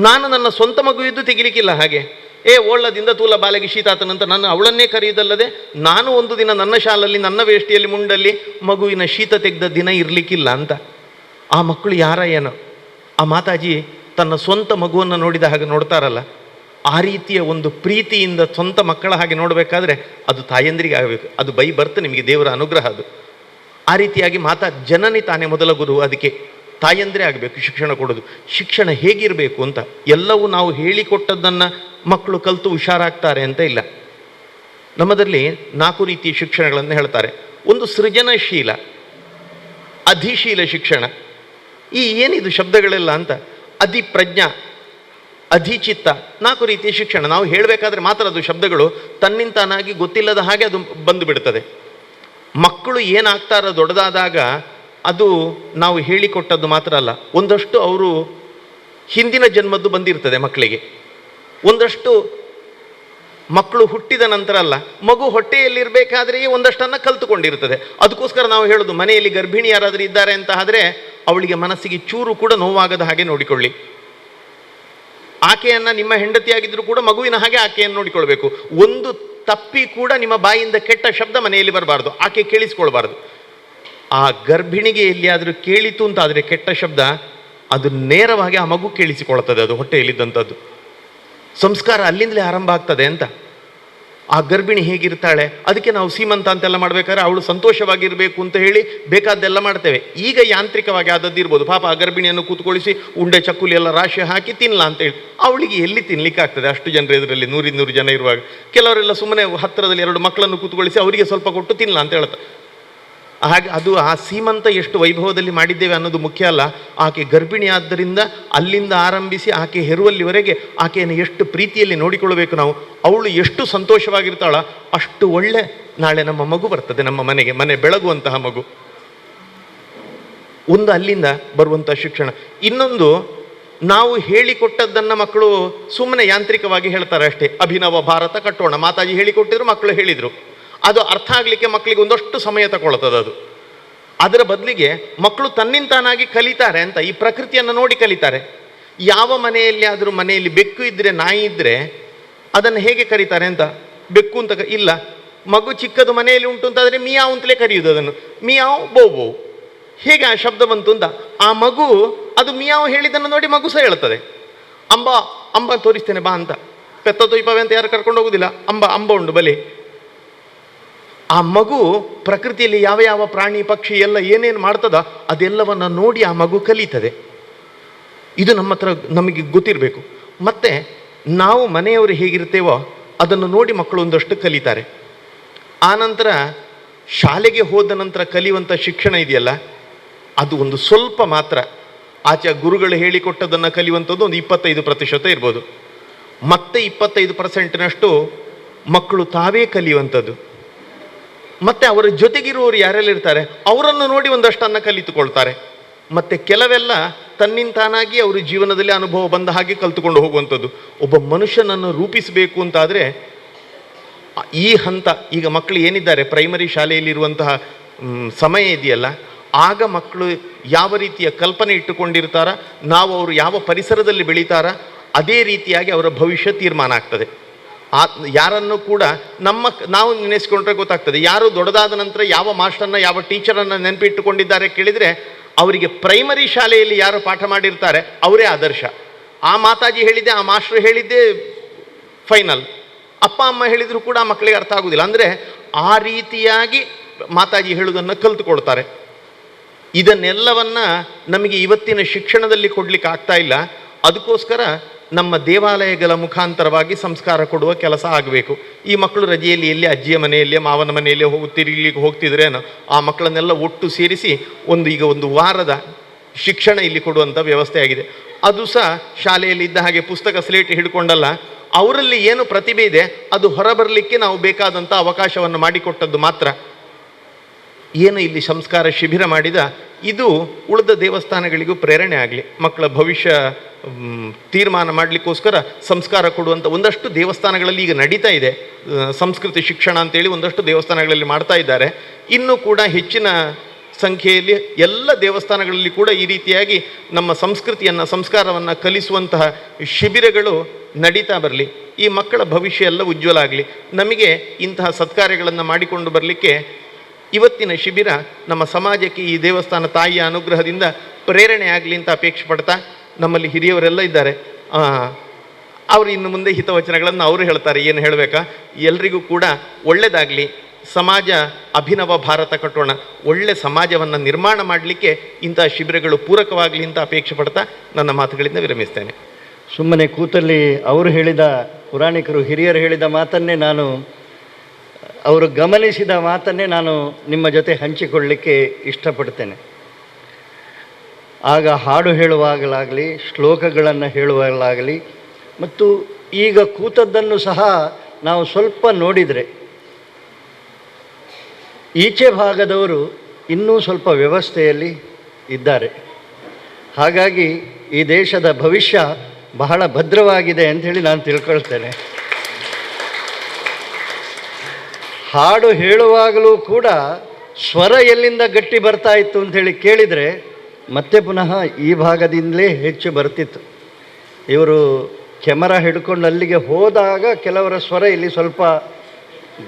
ನಾನು ನನ್ನ ಸ್ವಂತ ಮಗುವಿದ್ದು ತೆಗಿಲಿಕ್ಕಿಲ್ಲ. ಹಾಗೆ ಒಳ್ಳದಿಂದ ತೂಲ ಬಾಲೆಗೆ ಶೀತ ಆತನಂತ ನಾನು ಅವಳನ್ನೇ ಕರೆಯುವುದಲ್ಲದೆ, ನಾನು ಒಂದು ದಿನ ನನ್ನ ಶಾಲಲ್ಲಿ ನನ್ನ ವೇಷ್ಟಿಯಲ್ಲಿ ಮುಂಡಲ್ಲಿ ಮಗುವಿನ ಶೀತ ತೆಗೆದ ದಿನ ಇರಲಿಕ್ಕಿಲ್ಲ ಅಂತ. ಆ ಮಕ್ಕಳು ಯಾರ ಏನೋ, ಆ ಮಾತಾಜಿ ತನ್ನ ಸ್ವಂತ ಮಗುವನ್ನು ನೋಡಿದ ಹಾಗೆ ನೋಡ್ತಾರಲ್ಲ, ಆ ರೀತಿಯ ಒಂದು ಪ್ರೀತಿಯಿಂದ ಸ್ವಂತ ಮಕ್ಕಳ ಹಾಗೆ ನೋಡಬೇಕಾದ್ರೆ ಅದು ತಾಯಂದ್ರಿಗೆ ಆಗಬೇಕು. ಅದು ಬೈ ಬರ್ತ್, ನಿಮಗೆ ದೇವರ ಅನುಗ್ರಹ ಅದು. ಆ ರೀತಿಯಾಗಿ ಜನನಿ ತಾನೇ ಮೊದಲ ಗುರು. ಅದಕ್ಕೆ ತಾಯಂದ್ರೆ ಆಗಬೇಕು ಶಿಕ್ಷಣ ಕೊಡೋದು. ಶಿಕ್ಷಣ ಹೇಗಿರಬೇಕು ಅಂತ ಎಲ್ಲವೂ ನಾವು ಹೇಳಿಕೊಟ್ಟದ್ದನ್ನು ಮಕ್ಕಳು ಕಲಿತು ಹುಷಾರಾಗ್ತಾರೆ ಅಂತ ಇಲ್ಲ. ನಮ್ಮದಲ್ಲಿ 4 ರೀತಿಯ ಶಿಕ್ಷಣಗಳನ್ನು ಹೇಳ್ತಾರೆ. ಒಂದು ಸೃಜನಶೀಲ, ಅಧಿಶೀಲ ಶಿಕ್ಷಣ. ಏನಿದು ಶಬ್ದಗಳೆಲ್ಲ ಅಂತ. ಅಧಿಪ್ರಜ್ಞಾ, ಅಧಿಚಿತ್ತ, 4 ರೀತಿಯ ಶಿಕ್ಷಣ. ನಾವು ಹೇಳಬೇಕಾದ್ರೆ ಮಾತ್ರ ಅದು ಶಬ್ದಗಳು ತನ್ನಿಂತಾನಾಗಿ ಗೊತ್ತಿಲ್ಲದ ಹಾಗೆ ಅದು ಬಂದು ಬಿಡ್ತದೆ. ಮಕ್ಕಳು ಏನಾಗ್ತಾರ ದೊಡ್ಡದಾದಾಗ ಅದು ನಾವು ಹೇಳಿಕೊಟ್ಟದ್ದು ಮಾತ್ರ ಅಲ್ಲ, ಒಂದಷ್ಟು ಅವರು ಹಿಂದಿನ ಜನ್ಮದ್ದು ಬಂದಿರ್ತದೆ ಮಕ್ಕಳಿಗೆ. ಒಂದಷ್ಟು ಮಕ್ಕಳು ಹುಟ್ಟಿದ ನಂತರ ಅಲ್ಲ, ಮಗು ಹೊಟ್ಟೆಯಲ್ಲಿರಬೇಕಾದ್ರೆಯೇ ಒಂದಷ್ಟನ್ನು ಕಲ್ತುಕೊಂಡಿರ್ತದೆ. ಅದಕ್ಕೋಸ್ಕರ ನಾವು ಹೇಳೋದು, ಮನೆಯಲ್ಲಿ ಗರ್ಭಿಣಿ ಯಾರಾದರೂ ಇದ್ದಾರೆ ಅಂತ ಆದರೆ ಅವಳಿಗೆ ಮನಸ್ಸಿಗೆ ಚೂರು ಕೂಡ ನೋವಾಗದ ಹಾಗೆ ನೋಡಿಕೊಳ್ಳಿ. ಆಕೆಯನ್ನು ನಿಮ್ಮ ಹೆಂಡತಿಯಾಗಿದ್ದರೂ ಕೂಡ ಮಗುವಿನ ಹಾಗೆ ಆಕೆಯನ್ನು ನೋಡಿಕೊಳ್ಬೇಕು. ಒಂದು ತಪ್ಪಿ ಕೂಡ ನಿಮ್ಮ ಬಾಯಿಂದ ಕೆಟ್ಟ ಶಬ್ದ ಮನೆಯಲ್ಲಿ ಬರಬಾರ್ದು, ಆಕೆ ಕೇಳಿಸ್ಕೊಳ್ಬಾರ್ದು. ಆ ಗರ್ಭಿಣಿಗೆ ಎಲ್ಲಿಯಾದರೂ ಕೇಳಿತು ಅಂತ ಆದರೆ ಕೆಟ್ಟ ಶಬ್ದ, ಅದು ನೇರವಾಗಿ ಆ ಮಗು ಕೇಳಿಸಿಕೊಳ್ತದೆ. ಅದು ಹೊಟ್ಟೆಯಲ್ಲಿದ್ದಂಥದ್ದು ಸಂಸ್ಕಾರ ಅಲ್ಲಿಂದಲೇ ಆರಂಭ ಆಗ್ತದೆ ಅಂತ. ಆ ಗರ್ಭಿಣಿ ಹೇಗಿರ್ತಾಳೆ, ಅದಕ್ಕೆ ನಾವು ಸೀಮಂತ ಅಂತೆಲ್ಲ ಮಾಡ್ಬೇಕಾದ್ರೆ ಅವಳು ಸಂತೋಷವಾಗಿರಬೇಕು ಅಂತ ಹೇಳಿ ಬೇಕಾದ್ದೆಲ್ಲ ಮಾಡ್ತೇವೆ. ಈಗ ಯಾಂತ್ರಿಕವಾಗಿ ಆದದ್ದಿರ್ಬೋದು. ಪಾಪ ಆ ಗರ್ಭಿಣಿಯನ್ನು ಕೂತ್ಕೊಳಿಸಿ ಉಂಡೆ ಚಕ್ಕುಲಿ ಎಲ್ಲ ರಾಶಿ ಹಾಕಿ ತಿನ್ನಲ ಅಂತೇಳಿ, ಅವಳಿಗೆ ಎಲ್ಲಿ ತಿನ್ಲಿಕ್ಕೆ ಆಗ್ತದೆ ಅಷ್ಟು ಜನರು ಇದರಲ್ಲಿ, 100 ಜನ ಇರುವಾಗ. ಕೆಲವರೆಲ್ಲ ಸುಮ್ಮನೆ ಹತ್ತಿರದಲ್ಲಿ 2 ಮಕ್ಕಳನ್ನು ಕೂತ್ಕೊಳಿಸಿ ಅವರಿಗೆ ಸ್ವಲ್ಪ ಕೊಟ್ಟು ತಿನ್ನಲ ಅಂತ ಹೇಳ್ತಾರೆ. ಹಾಗೆ ಅದು ಆ ಸೀಮಂತ ಎಷ್ಟು ವೈಭವದಲ್ಲಿ ಮಾಡಿದ್ದೇವೆ ಅನ್ನೋದು ಮುಖ್ಯ ಅಲ್ಲ, ಆಕೆ ಗರ್ಭಿಣಿ ಆದ್ದರಿಂದ ಅಲ್ಲಿಂದ ಆರಂಭಿಸಿ ಆಕೆ ಹೆರುವಲ್ಲಿವರೆಗೆ ಆಕೆಯನ್ನು ಎಷ್ಟು ಪ್ರೀತಿಯಲ್ಲಿ ನೋಡಿಕೊಳ್ಳಬೇಕು ನಾವು. ಅವಳು ಎಷ್ಟು ಸಂತೋಷವಾಗಿರ್ತಾಳ ಅಷ್ಟು ಒಳ್ಳೆ ನಾಳೆ ನಮ್ಮ ಮಗು ಬರ್ತದೆ ನಮ್ಮ ಮನೆಗೆ, ಮನೆ ಬೆಳಗುವಂತಹ ಮಗು. ಒಂದು ಅಲ್ಲಿಂದ ಬರುವಂಥ ಶಿಕ್ಷಣ. ಇನ್ನೊಂದು, ನಾವು ಹೇಳಿಕೊಟ್ಟದ್ದನ್ನು ಮಕ್ಕಳು ಸುಮ್ಮನೆ ಯಾಂತ್ರಿಕವಾಗಿ ಹೇಳ್ತಾರೆ ಅಷ್ಟೇ. ಅಭಿನವ ಭಾರತ ಕಟ್ಟೋಣ, ಮಾತಾಜಿ ಹೇಳಿಕೊಟ್ಟಿದ್ರು, ಮಕ್ಕಳು ಹೇಳಿದರು. ಅದು ಅರ್ಥ ಆಗಲಿಕ್ಕೆ ಮಕ್ಕಳಿಗೆ ಒಂದಷ್ಟು ಸಮಯ ತಗೊಳ್ತದೆ. ಅದು ಅದರ ಬದಲಿಗೆ ಮಕ್ಕಳು ತನ್ನಿಂತಾನಾಗಿ ಕಲಿತಾರೆ ಅಂತ, ಈ ಪ್ರಕೃತಿಯನ್ನು ನೋಡಿ ಕಲಿತಾರೆ. ಯಾವ ಮನೆಯಲ್ಲಿ ಬೆಕ್ಕು ಇದ್ದರೆ ನಾಯಿ ಇದ್ದರೆ ಅದನ್ನು ಹೇಗೆ ಕರೀತಾರೆ ಅಂತ, ಬೆಕ್ಕು ಅಂತ ಇಲ್ಲ. ಮಗು ಚಿಕ್ಕದು ಮನೆಯಲ್ಲಿ ಉಂಟು ಅಂತಾದರೆ ಮಿಯಾವ್ ಅಂತಲೇ ಕರೆಯುವುದು ಅದನ್ನು. ಮಿಯಾವ್ ಬೌ ಬೌ, ಹೇಗೆ ಆ ಶಬ್ದ ಬಂತು ಅಂತ ಆ ಮಗು ಅದು ಮಿಯಾವ್ ಹೇಳಿದ್ದನ್ನು ನೋಡಿ ಮಗು ಸಹ ಹೇಳ್ತದೆ. ಅಂಬ ಅಂಬ ತೋರಿಸ್ತೇನೆ ಬಾ ಅಂತ. ಪೆತ್ತ ತೊಯ್ಪವೆ ಅಂತ ಯಾರು ಕರ್ಕೊಂಡು ಹೋಗುದಿಲ್ಲ. ಅಂಬ ಉಂಡು ಬಲಿ. ಆ ಮಗು ಪ್ರಕೃತಿಯಲ್ಲಿ ಯಾವ ಯಾವ ಪ್ರಾಣಿ ಪಕ್ಷಿ ಎಲ್ಲ ಏನೇನು ಮಾಡ್ತದ ಅದೆಲ್ಲವನ್ನು ನೋಡಿ ಆ ಮಗು ಕಲಿತದೆ. ಇದು ನಮ್ಮ ಹತ್ರ ನಮಗೆ ಗೊತ್ತಿರಬೇಕು. ಮತ್ತು ನಾವು ಮನೆಯವರು ಹೇಗಿರ್ತೇವೋ ಅದನ್ನು ನೋಡಿ ಮಕ್ಕಳು ಒಂದಷ್ಟು ಕಲಿತಾರೆ. ಆನಂತರ ಶಾಲೆಗೆ ಹೋದ ನಂತರ ಕಲಿಯುವಂಥ ಶಿಕ್ಷಣ ಇದೆಯಲ್ಲ, ಅದು ಒಂದು ಸ್ವಲ್ಪ ಮಾತ್ರ. ಆಚೆ ಗುರುಗಳು ಹೇಳಿಕೊಟ್ಟದನ್ನು ಕಲಿಯುವಂಥದ್ದು ಒಂದು 25% ಇರ್ಬೋದು. ಮತ್ತೆ 25%ನಷ್ಟು ಮಕ್ಕಳು ತಾವೇ ಕಲಿಯುವಂಥದ್ದು. ಮತ್ತು ಅವರ ಜೊತೆಗಿರುವವರು ಯಾರೆಲ್ಲ ಇರ್ತಾರೆ ಅವರನ್ನು ನೋಡಿ ಒಂದಷ್ಟನ್ನು ಕಲಿತುಕೊಳ್ತಾರೆ. ಮತ್ತು ಕೆಲವೆಲ್ಲ ತನ್ನಿಂತಾನಾಗಿ ಅವರು ಜೀವನದಲ್ಲಿ ಅನುಭವ ಬಂದ ಹಾಗೆ ಕಲಿತುಕೊಂಡು ಹೋಗುವಂಥದ್ದು. ಒಬ್ಬ ಮನುಷ್ಯನನ್ನು ರೂಪಿಸಬೇಕು ಅಂತಾದರೆ ಈ ಹಂತ, ಈಗ ಮಕ್ಕಳು ಏನಿದ್ದಾರೆ ಪ್ರೈಮರಿ ಶಾಲೆಯಲ್ಲಿರುವಂತಹ ಸಮಯ ಇದೆಯಲ್ಲ, ಆಗ ಮಕ್ಕಳು ಯಾವ ರೀತಿಯ ಕಲ್ಪನೆ ಇಟ್ಟುಕೊಂಡಿರ್ತಾರ, ನಾವು ಅವರು ಯಾವ ಪರಿಸರದಲ್ಲಿ ಬೆಳೀತಾರ, ಅದೇ ರೀತಿಯಾಗಿ ಅವರ ಭವಿಷ್ಯ ತೀರ್ಮಾನ ಆಗ್ತದೆ. ಯಾರನ್ನು ಕೂಡ ನಾವು ನೆನೆಸ್ಕೊಂಡ್ರೆ ಗೊತ್ತಾಗ್ತದೆ. ಯಾರು ದೊಡ್ಡದಾದ ನಂತರ ಯಾವ ಮಾಸ್ಟರ್ನ ಯಾವ ಟೀಚರನ್ನು ನೆನಪಿಟ್ಟುಕೊಂಡಿದ್ದಾರೆ ಕೇಳಿದರೆ ಅವರಿಗೆ ಪ್ರೈಮರಿ ಶಾಲೆಯಲ್ಲಿ ಯಾರು ಪಾಠ ಮಾಡಿರ್ತಾರೆ ಅವರೇ ಆದರ್ಶ. ಆ ಮಾತಾಜಿ ಹೇಳಿದ್ದೆ, ಆ ಮಾಸ್ಟರ್ ಹೇಳಿದ್ದೇ ಫೈನಲ್. ಅಪ್ಪ ಅಮ್ಮ ಹೇಳಿದರೂ ಕೂಡ ಮಕ್ಕಳಿಗೆ ಅರ್ಥ ಆಗೋದಿಲ್ಲ. ಅಂದರೆ ಆ ರೀತಿಯಾಗಿ ಮಾತಾಜಿ ಹೇಳುವುದನ್ನು ಕಲಿತುಕೊಳ್ತಾರೆ. ಇದನ್ನೆಲ್ಲವನ್ನ ನಮಗೆ ಇವತ್ತಿನ ಶಿಕ್ಷಣದಲ್ಲಿ ಕೊಡಲಿಕ್ಕೆ ಆಗ್ತಾ ಇಲ್ಲ. ಅದಕ್ಕೋಸ್ಕರ ನಮ್ಮ ದೇವಾಲಯಗಳ ಮುಖಾಂತರವಾಗಿ ಸಂಸ್ಕಾರ ಕೊಡುವ ಕೆಲಸ ಆಗಬೇಕು. ಈ ಮಕ್ಕಳು ರಜೆಯಲ್ಲಿ ಎಲ್ಲಿ ಅಜ್ಜಿಯ ಮನೆಯಲ್ಲೇ ಮಾವನ ಮನೆಯಲ್ಲೇ ತಿರುಗಲಿಕ್ಕೆ ಹೋಗ್ತಿದ್ರೇನೋ ಆ ಮಕ್ಕಳನ್ನೆಲ್ಲ ಒಟ್ಟು ಸೇರಿಸಿ ಈಗ ಒಂದು ವಾರದ ಶಿಕ್ಷಣ ಇಲ್ಲಿ ಕೊಡುವಂಥ ವ್ಯವಸ್ಥೆ ಆಗಿದೆ. ಅದು ಸಹ ಶಾಲೆಯಲ್ಲಿ ಇದ್ದ ಹಾಗೆ ಪುಸ್ತಕ ಸ್ಲೇಟ್ ಹಿಡ್ಕೊಂಡಲ್ಲ, ಅವರಲ್ಲಿ ಏನು ಪ್ರತಿಭೆ ಇದೆ ಅದು ಹೊರಬರಲಿಕ್ಕೆ ನಾವು ಬೇಕಾದಂಥ ಅವಕಾಶವನ್ನು ಮಾಡಿಕೊಟ್ಟದ್ದು ಮಾತ್ರ. ಏನು ಇಲ್ಲಿ ಸಂಸ್ಕಾರ ಶಿಬಿರ ಮಾಡಿದ ಇದು ಉಳಿದ ದೇವಸ್ಥಾನಗಳಿಗೂ ಪ್ರೇರಣೆ ಆಗಲಿ. ಮಕ್ಕಳ ಭವಿಷ್ಯ ತೀರ್ಮಾನ ಮಾಡಲಿಕ್ಕೋಸ್ಕರ ಸಂಸ್ಕಾರ ಕೊಡುವಂಥ ಒಂದಷ್ಟು ದೇವಸ್ಥಾನಗಳಲ್ಲಿ ಈಗ ನಡೀತಾ ಇದೆ. ಸಂಸ್ಕೃತಿ ಶಿಕ್ಷಣ ಅಂತೇಳಿ ಒಂದಷ್ಟು ದೇವಸ್ಥಾನಗಳಲ್ಲಿ ಮಾಡ್ತಾ ಇದ್ದಾರೆ. ಇನ್ನೂ ಕೂಡ ಹೆಚ್ಚಿನ ಸಂಖ್ಯೆಯಲ್ಲಿ ಎಲ್ಲ ದೇವಸ್ಥಾನಗಳಲ್ಲಿ ಕೂಡ ಈ ರೀತಿಯಾಗಿ ನಮ್ಮ ಸಂಸ್ಕೃತಿಯನ್ನು ಸಂಸ್ಕಾರವನ್ನು ಕಲಿಸುವಂತಹ ಶಿಬಿರಗಳು ನಡೀತಾ ಬರಲಿ. ಈ ಮಕ್ಕಳ ಭವಿಷ್ಯ ಎಲ್ಲ ಉಜ್ವಲ ಆಗಲಿ. ನಮಗೆ ಇಂತಹ ಸತ್ಕಾರ್ಯಗಳನ್ನು ಮಾಡಿಕೊಂಡು ಬರಲಿಕ್ಕೆ ಇವತ್ತಿನ ಶಿಬಿರ ನಮ್ಮ ಸಮಾಜಕ್ಕೆ ಈ ದೇವಸ್ಥಾನ ತಾಯಿಯ ಅನುಗ್ರಹದಿಂದ ಪ್ರೇರಣೆ ಆಗಲಿ ಅಂತ ಅಪೇಕ್ಷೆ ಪಡ್ತಾ, ನಮ್ಮಲ್ಲಿ ಹಿರಿಯವರೆಲ್ಲ ಇದ್ದಾರೆ, ಅವರು ಇನ್ನು ಮುಂದೆ ಹಿತವಚನಗಳನ್ನು ಅವರು ಹೇಳ್ತಾರೆ. ಏನು ಹೇಳಬೇಕಾ, ಎಲ್ರಿಗೂ ಕೂಡ ಒಳ್ಳೆಯದಾಗಲಿ. ಸಮಾಜ ಅಭಿನವ ಭಾರತ ಕಟ್ಟೋಣ. ಒಳ್ಳೆ ಸಮಾಜವನ್ನು ನಿರ್ಮಾಣ ಮಾಡಲಿಕ್ಕೆ ಇಂಥ ಶಿಬಿರಗಳು ಪೂರಕವಾಗಲಿ ಅಂತ ಅಪೇಕ್ಷೆ ಪಡ್ತಾ ನನ್ನ ಮಾತುಗಳಿಂದ ವಿರಮಿಸ್ತೇನೆ. ಸುಮ್ಮನೆ ಕೂತಲ್ಲಿ ಅವರು ಹೇಳಿದ ಪುರಾಣಿಕರು ಹಿರಿಯರು ಹೇಳಿದ ಮಾತನ್ನೇ ಅವರು ಗಮನಿಸಿದ ಮಾತನ್ನೇ ನಾನು ನಿಮ್ಮ ಜೊತೆ ಹಂಚಿಕೊಳ್ಳಲಿಕ್ಕೆ ಇಷ್ಟಪಡ್ತೇನೆ. ಆಗ ಹಾಡು ಹೇಳುವಾಗಲಾಗಲಿ ಶ್ಲೋಕಗಳನ್ನು ಹೇಳುವಾಗಲಾಗಲಿ ಮತ್ತು ಈಗ ಕೂತದ್ದನ್ನು ಸಹ ನಾವು ಸ್ವಲ್ಪ ನೋಡಿದರೆ ಈಚೆ ಭಾಗದವರು ಇನ್ನೂ ಸ್ವಲ್ಪ ವ್ಯವಸ್ಥೆಯಲ್ಲಿ ಇದ್ದಾರೆ. ಹಾಗಾಗಿ ಈ ದೇಶದ ಭವಿಷ್ಯ ಬಹಳ ಭದ್ರವಾಗಿದೆ ಅಂಥೇಳಿ ನಾನು ತಿಳ್ಕೊಳ್ತೇನೆ. ಹಾಡು ಹೇಳುವಾಗಲೂ ಕೂಡ ಸ್ವರ ಎಲ್ಲಿಂದ ಗಟ್ಟಿ ಬರ್ತಾ ಇತ್ತು ಅಂಥೇಳಿ ಕೇಳಿದರೆ ಮತ್ತೆ ಪುನಃ ಈ ಭಾಗದಿಂದಲೇ ಹೆಚ್ಚು ಬರ್ತಿತ್ತು. ಇವರು ಕ್ಯಾಮರಾ ಹಿಡ್ಕೊಂಡು ಅಲ್ಲಿಗೆ ಹೋದಾಗ ಕೆಲವರ ಸ್ವರ ಇಲ್ಲಿ ಸ್ವಲ್ಪ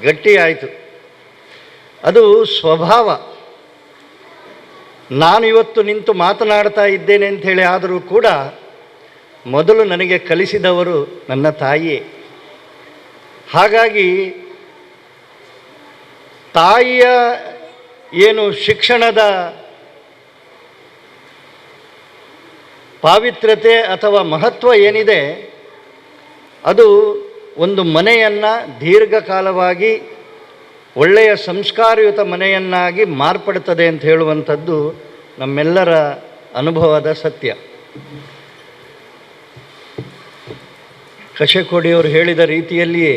ಗಟ್ಟಿ ಆಯಿತು. ಅದು ಸ್ವಭಾವ. ನಾನು ಇವತ್ತು ನಿಂತು ಮಾತನಾಡ್ತಾ ಇದ್ದೇನೆ ಅಂಥೇಳಿ ಆದರೂ ಕೂಡ ಮೊದಲು ನನಗೆ ಕಲಿಸಿದವರು ನನ್ನ ತಾಯಿಯೇ. ಹಾಗಾಗಿ ತಾಯಿಯ ಏನು ಶಿಕ್ಷಣದ ಪಾವಿತ್ರ್ಯತೆ ಅಥವಾ ಮಹತ್ವ ಏನಿದೆ, ಅದು ಒಂದು ಮನೆಯನ್ನು ದೀರ್ಘಕಾಲವಾಗಿ ಒಳ್ಳೆಯ ಸಂಸ್ಕಾರಯುತ ಮನೆಯನ್ನಾಗಿ ಮಾರ್ಪಡುತ್ತದೆ ಅಂತ ಹೇಳುವಂಥದ್ದು ನಮ್ಮೆಲ್ಲರ ಅನುಭವದ ಸತ್ಯ. ಕಶೆಕೋಡಿಯವರು ಹೇಳಿದ ರೀತಿಯಲ್ಲಿಯೇ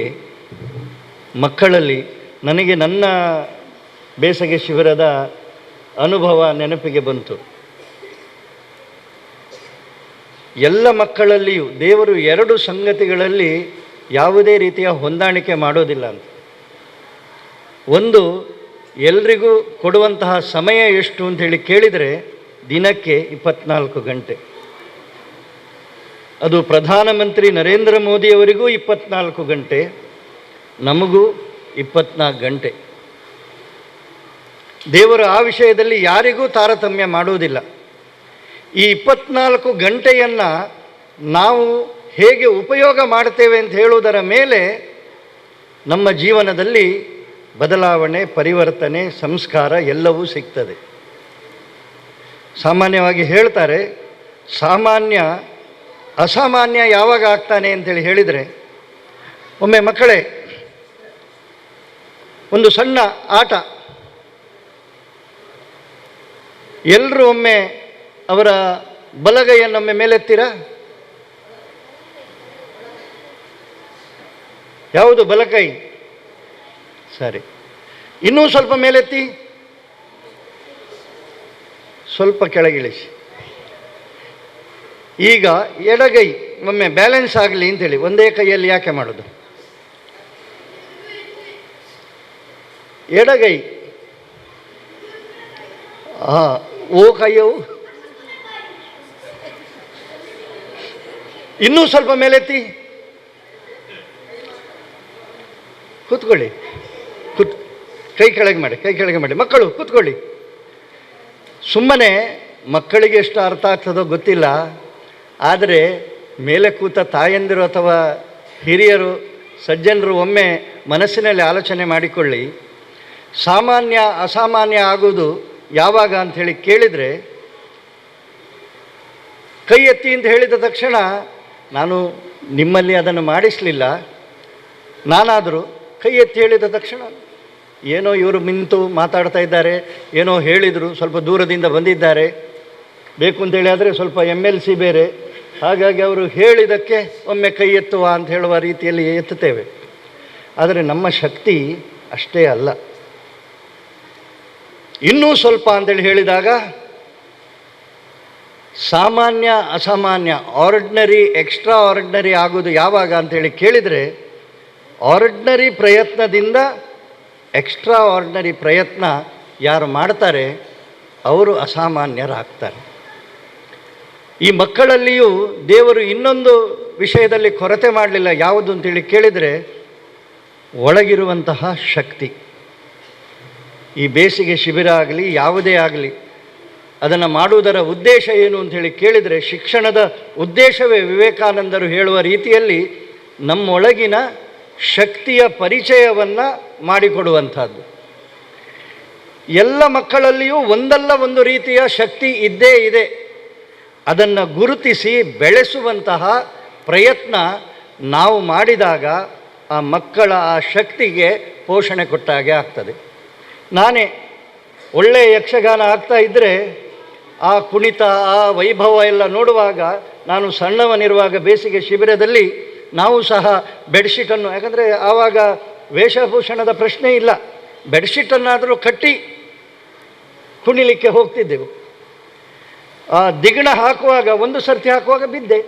ಮಕ್ಕಳಲ್ಲಿ ನನಗೆ ನನ್ನ ಬೇಸಿಗೆ ಶಿಬಿರದ ಅನುಭವ ನೆನಪಿಗೆ ಬಂತು. ಎಲ್ಲ ಮಕ್ಕಳಲ್ಲಿಯೂ ದೇವರು ಎರಡು ಸಂಗತಿಗಳಲ್ಲಿ ಯಾವುದೇ ರೀತಿಯ ಹೊಂದಾಣಿಕೆ ಮಾಡೋದಿಲ್ಲ ಅಂತ. ಒಂದು, ಎಲ್ರಿಗೂ ಕೊಡುವಂತಹ ಸಮಯ ಎಷ್ಟು ಅಂಥೇಳಿ ಕೇಳಿದರೆ ದಿನಕ್ಕೆ 24 ಗಂಟೆ. ಅದು ಪ್ರಧಾನಮಂತ್ರಿ ನರೇಂದ್ರ ಮೋದಿಯವರಿಗೂ 24 ಗಂಟೆ, ನಮಗೂ 24 ಗಂಟೆ. ದೇವರು ಆ ವಿಷಯದಲ್ಲಿ ಯಾರಿಗೂ ತಾರತಮ್ಯ ಮಾಡುವುದಿಲ್ಲ. ಈ 24 ಗಂಟೆಯನ್ನು ನಾವು ಹೇಗೆ ಉಪಯೋಗ ಮಾಡ್ತೇವೆ ಅಂತ ಹೇಳುವುದರ ಮೇಲೆ ನಮ್ಮ ಜೀವನದಲ್ಲಿ ಬದಲಾವಣೆ, ಪರಿವರ್ತನೆ, ಸಂಸ್ಕಾರ ಎಲ್ಲವೂ ಸಿಗ್ತದೆ. ಸಾಮಾನ್ಯವಾಗಿ ಹೇಳ್ತಾರೆ, ಸಾಮಾನ್ಯ ಅಸಾಮಾನ್ಯ ಯಾವಾಗ ಆಗ್ತಾನೆ ಅಂತೇಳಿ ಹೇಳಿದರೆ, ಒಮ್ಮೆ ಮಕ್ಕಳೇ ಒಂದು ಸಣ್ಣ ಆಟ, ಎಲ್ಲರೂ ಒಮ್ಮೆ ಅವರ ಬಲಗೈಯನ್ನೊಮ್ಮೆ ಮೇಲೆತ್ತೀರಾ? ಯಾವುದು ಬಲಕೈ? ಸರಿ, ಇನ್ನೂ ಸ್ವಲ್ಪ ಮೇಲೆತ್ತಿ, ಸ್ವಲ್ಪ ಕೆಳಗಿಳಿಸಿ. ಈಗ ಎಡಗೈ ಒಮ್ಮೆ ಬ್ಯಾಲೆನ್ಸ್ ಆಗಲಿ ಅಂತೇಳಿ ಒಂದೇ ಕೈಯಲ್ಲಿ ಯಾಕೆ ಮಾಡೋದು? ಎಡಗೈ ಓ ಕೈಯವು ಇನ್ನೂ ಸ್ವಲ್ಪ ಮೇಲೆತ್ತಿ, ಕೂತ್ಕೊಳ್ಳಿ, ಕೈ ಕೆಳಗೆ ಮಾಡಿ, ಕೈ ಕೆಳಗೆ ಮಾಡಿ. ಮಕ್ಕಳು ಕೂತ್ಕೊಳ್ಳಿ. ಸುಮ್ಮನೆ ಮಕ್ಕಳಿಗೆ ಎಷ್ಟು ಅರ್ಥ ಆಗ್ತದೋ ಗೊತ್ತಿಲ್ಲ, ಆದರೆ ಮೇಲೆ ಕೂತ ತಾಯಂದಿರು ಅಥವಾ ಹಿರಿಯರು, ಸಜ್ಜನರು ಒಮ್ಮೆ ಮನಸ್ಸಿನಲ್ಲಿ ಆಲೋಚನೆ ಮಾಡಿಕೊಳ್ಳಿ. ಸಾಮಾನ್ಯ ಅಸಾಮಾನ್ಯ ಆಗುವುದು ಯಾವಾಗ ಅಂಥೇಳಿ ಕೇಳಿದರೆ, ಕೈ ಎತ್ತಿ ಅಂತ ಹೇಳಿದ ತಕ್ಷಣ ನಾನು ನಿಮ್ಮಲ್ಲಿ ಅದನ್ನು ಮಾಡಿಸಲಿಲ್ಲ, ನಾನಾದರೂ ಕೈ ಎತ್ತಿ ಹೇಳಿದ ತಕ್ಷಣ ಏನೋ ಇವರು ನಿಂತು ಮಾತಾಡ್ತಾ ಇದ್ದಾರೆ, ಏನೋ ಹೇಳಿದರು, ಸ್ವಲ್ಪ ದೂರದಿಂದ ಬಂದಿದ್ದಾರೆ, ಬೇಕು ಅಂತೇಳಿ ಆದರೆ ಸ್ವಲ್ಪ MLC ಬೇರೆ, ಹಾಗಾಗಿ ಅವರು ಹೇಳಿದ್ದಕ್ಕೆ ಒಮ್ಮೆ ಕೈ ಎತ್ತುವ ಅಂತ ಹೇಳುವ ರೀತಿಯಲ್ಲಿ ಎತ್ತುತ್ತೇವೆ. ಆದರೆ ನಮ್ಮ ಶಕ್ತಿ ಅಷ್ಟೇ ಅಲ್ಲ. ಇನ್ನೂ ಸ್ವಲ್ಪ ಅಂತೇಳಿ ಹೇಳಿದಾಗ ಸಾಮಾನ್ಯ ಅಸಾಮಾನ್ಯ, ಆರ್ಡಿನರಿ ಎಕ್ಸ್ಟ್ರಾ ಆರ್ಡಿನರಿ ಆಗೋದು ಯಾವಾಗ ಅಂಥೇಳಿ ಕೇಳಿದರೆ, ಆರ್ಡಿನರಿ ಪ್ರಯತ್ನದಿಂದ ಎಕ್ಸ್ಟ್ರಾ ಆರ್ಡಿನರಿ ಪ್ರಯತ್ನ ಯಾರು ಮಾಡ್ತಾರೆ ಅವರು ಅಸಾಮಾನ್ಯರಾಗ್ತಾರೆ. ಈ ಮಕ್ಕಳಲ್ಲಿಯೂ ದೇವರು ಇನ್ನೊಂದು ವಿಷಯದಲ್ಲಿ ಕೊರತೆ ಮಾಡಲಿಲ್ಲ. ಯಾವುದು ಅಂತೇಳಿ ಕೇಳಿದರೆ, ಒಳಗಿರುವಂತಹ ಶಕ್ತಿ. ಈ ಬೇಸಿಗೆ ಶಿಬಿರ ಆಗಲಿ ಯಾವುದೇ ಆಗಲಿ, ಅದನ್ನು ಮಾಡುವುದರ ಉದ್ದೇಶ ಏನು ಅಂಥೇಳಿ ಕೇಳಿದರೆ, ಶಿಕ್ಷಣದ ಉದ್ದೇಶವೇ ವಿವೇಕಾನಂದರು ಹೇಳುವ ರೀತಿಯಲ್ಲಿ ನಮ್ಮೊಳಗಿನ ಶಕ್ತಿಯ ಪರಿಚಯವನ್ನು ಮಾಡಿಕೊಡುವಂಥದ್ದು. ಎಲ್ಲ ಮಕ್ಕಳಲ್ಲಿಯೂ ಒಂದಲ್ಲ ಒಂದು ರೀತಿಯ ಶಕ್ತಿ ಇದ್ದೇ ಇದೆ. ಅದನ್ನು ಗುರುತಿಸಿ ಬೆಳೆಸುವಂತಹ ಪ್ರಯತ್ನ ನಾವು ಮಾಡಿದಾಗ ಆ ಮಕ್ಕಳ ಆ ಶಕ್ತಿಗೆ ಪೋಷಣೆ ಕೊಟ್ಟಾಗೆ ಆಗ್ತದೆ. ನಾನೇ ಒಳ್ಳೆಯ ಯಕ್ಷಗಾನ ಆಗ್ತಾ ಇದ್ದರೆ ಆ ಕುಣಿತ, ಆ ವೈಭವ ಎಲ್ಲ ನೋಡುವಾಗ ನಾನು ಸಣ್ಣವನಿರುವಾಗ ಬೇಸಿಗೆ ಶಿಬಿರದಲ್ಲಿ ನಾವು ಸಹ ಬೆಡ್ಶೀಟನ್ನು, ಯಾಕಂದರೆ ಆವಾಗ ವೇಷಭೂಷಣದ ಪ್ರಶ್ನೆ ಇಲ್ಲ, ಬೆಡ್ಶೀಟನ್ನಾದರೂ ಕಟ್ಟಿ ಕುಣಿಲಿಕ್ಕೆ ಹೋಗ್ತಿದ್ದೆವು. ಆ ದಿಗಣ ಹಾಕುವಾಗ ಒಂದು ಸರ್ತಿ ಹಾಕುವಾಗ ಬಿದ್ದೆ.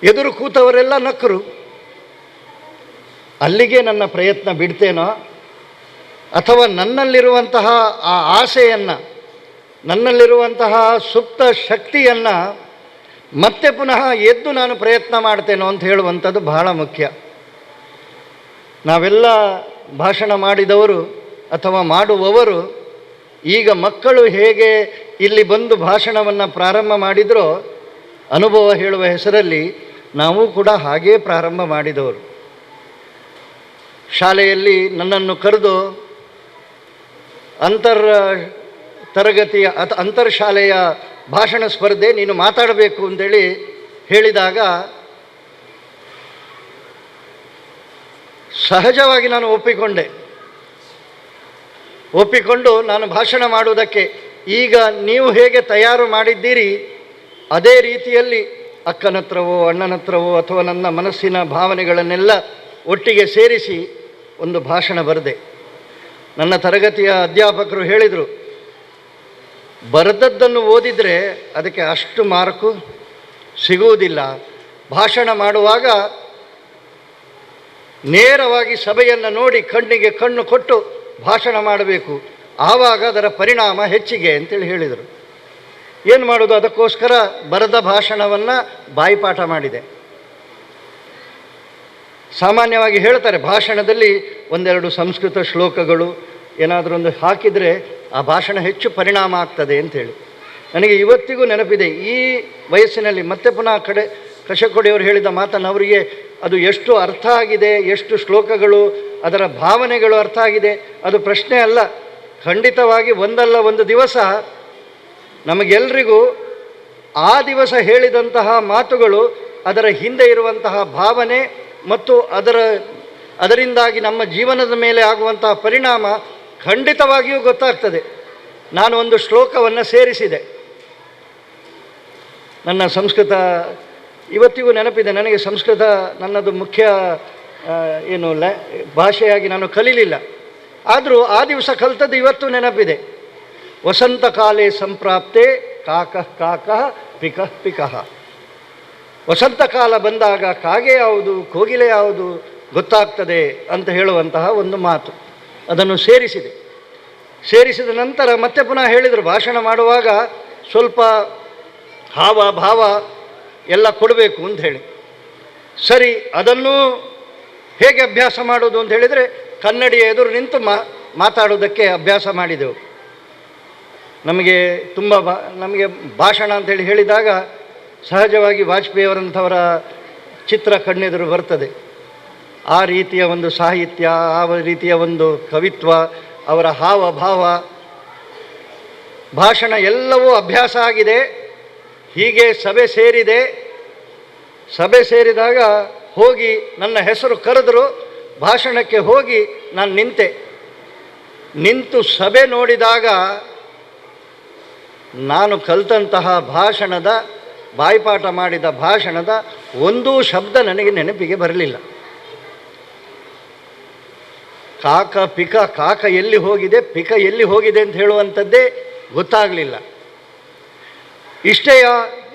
ಎದುರು ಕೂತವರೆಲ್ಲ ನಕ್ಕರು. ಅಲ್ಲಿಗೆ ನನ್ನ ಪ್ರಯತ್ನ ಬಿಡ್ತೇನೋ ಅಥವಾ ನನ್ನಲ್ಲಿರುವಂತಹ ಆ ಆಸೆಯನ್ನು, ನನ್ನಲ್ಲಿರುವಂತಹ ಸುಪ್ತ ಶಕ್ತಿಯನ್ನು ಮತ್ತೆ ಪುನಃ ಎದ್ದು ನಾನು ಪ್ರಯತ್ನ ಮಾಡ್ತೇನೋ ಅಂತ ಹೇಳುವಂಥದ್ದು ಬಹಳ ಮುಖ್ಯ. ನಾವೆಲ್ಲ ಭಾಷಣ ಮಾಡಿದವರು ಅಥವಾ ಮಾಡುವವರು ಈಗ ಮಕ್ಕಳು ಹೇಗೆ ಇಲ್ಲಿ ಬಂದು ಭಾಷಣವನ್ನು ಪ್ರಾರಂಭ ಮಾಡಿದರೋ ಅನುಭವ ಹೇಳುವ ಹೆಸರಲ್ಲಿ ನಾವು ಕೂಡ ಹಾಗೇ ಪ್ರಾರಂಭ ಮಾಡಿದವರು. ಶಾಲೆಯಲ್ಲಿ ನನ್ನನ್ನು ಕರೆದು ಅಂತರ್ಶಾಲೆಯ ಭಾಷಣ ಸ್ಪರ್ಧೆ ನೀನು ಮಾತಾಡಬೇಕು ಅಂತೇಳಿ ಹೇಳಿದಾಗ ಸಹಜವಾಗಿ ನಾನು ಒಪ್ಪಿಕೊಂಡು ನಾನು ಭಾಷಣ ಮಾಡುವುದಕ್ಕೆ, ಈಗ ನೀವು ಹೇಗೆ ತಯಾರು ಮಾಡಿದ್ದೀರಿ ಅದೇ ರೀತಿಯಲ್ಲಿ ಅಕ್ಕನ ಹತ್ರವೋ ಅಣ್ಣನ ಹತ್ರವೋ ಅಥವಾ ನನ್ನ ಮನಸ್ಸಿನ ಭಾವನೆಗಳನ್ನೆಲ್ಲ ಒಟ್ಟಿಗೆ ಸೇರಿಸಿ ಒಂದು ಭಾಷಣ ಬರೆದೆ. ನನ್ನ ತರಗತಿಯ ಅಧ್ಯಾಪಕರು ಹೇಳಿದರು, ಬರೆದದ್ದನ್ನು ಓದಿದರೆ ಅದಕ್ಕೆ ಅಷ್ಟು ಮಾರ್ಕು ಸಿಗುವುದಿಲ್ಲ, ಭಾಷಣ ಮಾಡುವಾಗ ನೇರವಾಗಿ ಸಭೆಯನ್ನು ನೋಡಿ ಕಣ್ಣಿಗೆ ಕಣ್ಣು ಕೊಟ್ಟು ಭಾಷಣ ಮಾಡಬೇಕು, ಆವಾಗ ಅದರ ಪರಿಣಾಮ ಹೆಚ್ಚಿಗೆ ಅಂತೇಳಿ ಹೇಳಿದರು. ಏನು ಮಾಡೋದು, ಅದಕ್ಕೋಸ್ಕರ ಬರೆದ ಭಾಷಣವನ್ನು ಬಾಯಿಪಾಠ ಮಾಡಿದೆ. ಸಾಮಾನ್ಯವಾಗಿ ಹೇಳ್ತಾರೆ ಭಾಷಣದಲ್ಲಿ ಒಂದೆರಡು ಸಂಸ್ಕೃತ ಶ್ಲೋಕಗಳು ಏನಾದರೂ ಒಂದು ಹಾಕಿದರೆ ಆ ಭಾಷಣ ಹೆಚ್ಚು ಪರಿಣಾಮ ಆಗ್ತದೆ ಅಂಥೇಳಿ. ನನಗೆ ಇವತ್ತಿಗೂ ನೆನಪಿದೆ. ಈ ವಯಸ್ಸಿನಲ್ಲಿ ಮತ್ತೆ ಪುನಃ ಕಶಕೊಡಿಯವರು ಹೇಳಿದ ಮಾತನ್ನು ಅವರಿಗೆ ಅದು ಎಷ್ಟು ಅರ್ಥ ಆಗಿದೆ, ಎಷ್ಟು ಶ್ಲೋಕಗಳು ಅದರ ಭಾವನೆಗಳು ಅರ್ಥ ಆಗಿದೆ ಅದು ಪ್ರಶ್ನೆ ಅಲ್ಲ. ಖಂಡಿತವಾಗಿ ಒಂದಲ್ಲ ಒಂದು ದಿವಸ ನಮಗೆಲ್ಲರಿಗೂ ಆ ದಿವಸ ಹೇಳಿದಂತಹ ಮಾತುಗಳು, ಅದರ ಹಿಂದೆ ಇರುವಂತಹ ಭಾವನೆ ಮತ್ತು ಅದರಿಂದಾಗಿ ನಮ್ಮ ಜೀವನದ ಮೇಲೆ ಆಗುವಂತಹ ಪರಿಣಾಮ ಖಂಡಿತವಾಗಿಯೂ ಗೊತ್ತಾಗ್ತದೆ. ನಾನು ಒಂದು ಶ್ಲೋಕವನ್ನು ಸೇರಿಸಿದೆ. ನನ್ನ ಸಂಸ್ಕೃತ ಇವತ್ತಿಗೂ ನೆನಪಿದೆ. ನನಗೆ ಸಂಸ್ಕೃತ ನನ್ನದು ಮುಖ್ಯ ಭಾಷೆಯಾಗಿ ನಾನು ಕಲೀಲಿಲ್ಲ. ಆದರೂ ಆ ದಿವಸ ಕಲಿತದ್ದು ಇವತ್ತು ನೆನಪಿದೆ. ವಸಂತ ಕಾಲೇ ಸಂಪ್ರಾಪ್ತೆ ಕಾಕಃ ಕಾಕಃ ಪಿಕಃ ಪಿಕಃ. ವಸಂತ ಕಾಲ ಬಂದಾಗ ಕಾಗೆ ಯಾವುದು ಕೋಗಿಲೆ ಯಾವುದು ಗೊತ್ತಾಗ್ತದೆ ಅಂತ ಹೇಳುವಂತಹ ಒಂದು ಮಾತು, ಅದನ್ನು ಸೇರಿಸಿದ ನಂತರ ಮತ್ತೆ ಪುನಃ ಹೇಳಿದರು, ಭಾಷಣ ಮಾಡುವಾಗ ಸ್ವಲ್ಪ ಹಾವ ಭಾವ ಎಲ್ಲ ಕೊಡಬೇಕು ಅಂತ ಹೇಳಿ. ಸರಿ, ಅದನ್ನು ಹೇಗೆ ಅಭ್ಯಾಸ ಮಾಡೋದು ಅಂತ ಹೇಳಿದರೆ ಕನ್ನಡಿಯ ಎದುರು ನಿಂತು ಮಾತಾಡೋದಕ್ಕೆ ಅಭ್ಯಾಸ ಮಾಡಿದೆವು. ನಮಗೆ ಭಾಷಣ ಅಂತೇಳಿ ಹೇಳಿದಾಗ ಸಹಜವಾಗಿ ವಾಜಪೇಯಿಯವರಂಥವರ ಚಿತ್ರ ಕಣ್ಣೆದುರು ಬರ್ತದೆ. ಆ ರೀತಿಯ ಒಂದು ಸಾಹಿತ್ಯ, ಆ ರೀತಿಯ ಒಂದು ಕವಿತ್ವ, ಅವರ ಹಾವ ಭಾವ, ಭಾಷಣ ಎಲ್ಲವೂ ಅಭ್ಯಾಸ ಆಗಿದೆ. ಹೀಗೆ ಸಭೆ ಸೇರಿದಾಗ ಹೋಗಿ ನನ್ನ ಹೆಸರು ಕರೆದರು. ಭಾಷಣಕ್ಕೆ ಹೋಗಿ ನಾನು ನಿಂತು ಸಭೆ ನೋಡಿದಾಗ ನಾನು ಕಲಿತಂತಹ ಭಾಷಣದ, ಬಾಯಿಪಾಠ ಮಾಡಿದ ಭಾಷಣದ ಒಂದೂ ಶಬ್ದ ನನಗೆ ನೆನಪಿಗೆ ಬರಲಿಲ್ಲ. ಕಾಕ ಪಿಕ, ಕಾಕ ಎಲ್ಲಿ ಹೋಗಿದೆ, ಪಿಕ ಎಲ್ಲಿ ಹೋಗಿದೆ ಅಂತ ಹೇಳುವಂಥದ್ದೇ ಗೊತ್ತಾಗಲಿಲ್ಲ. ಇಷ್ಟೇಯ,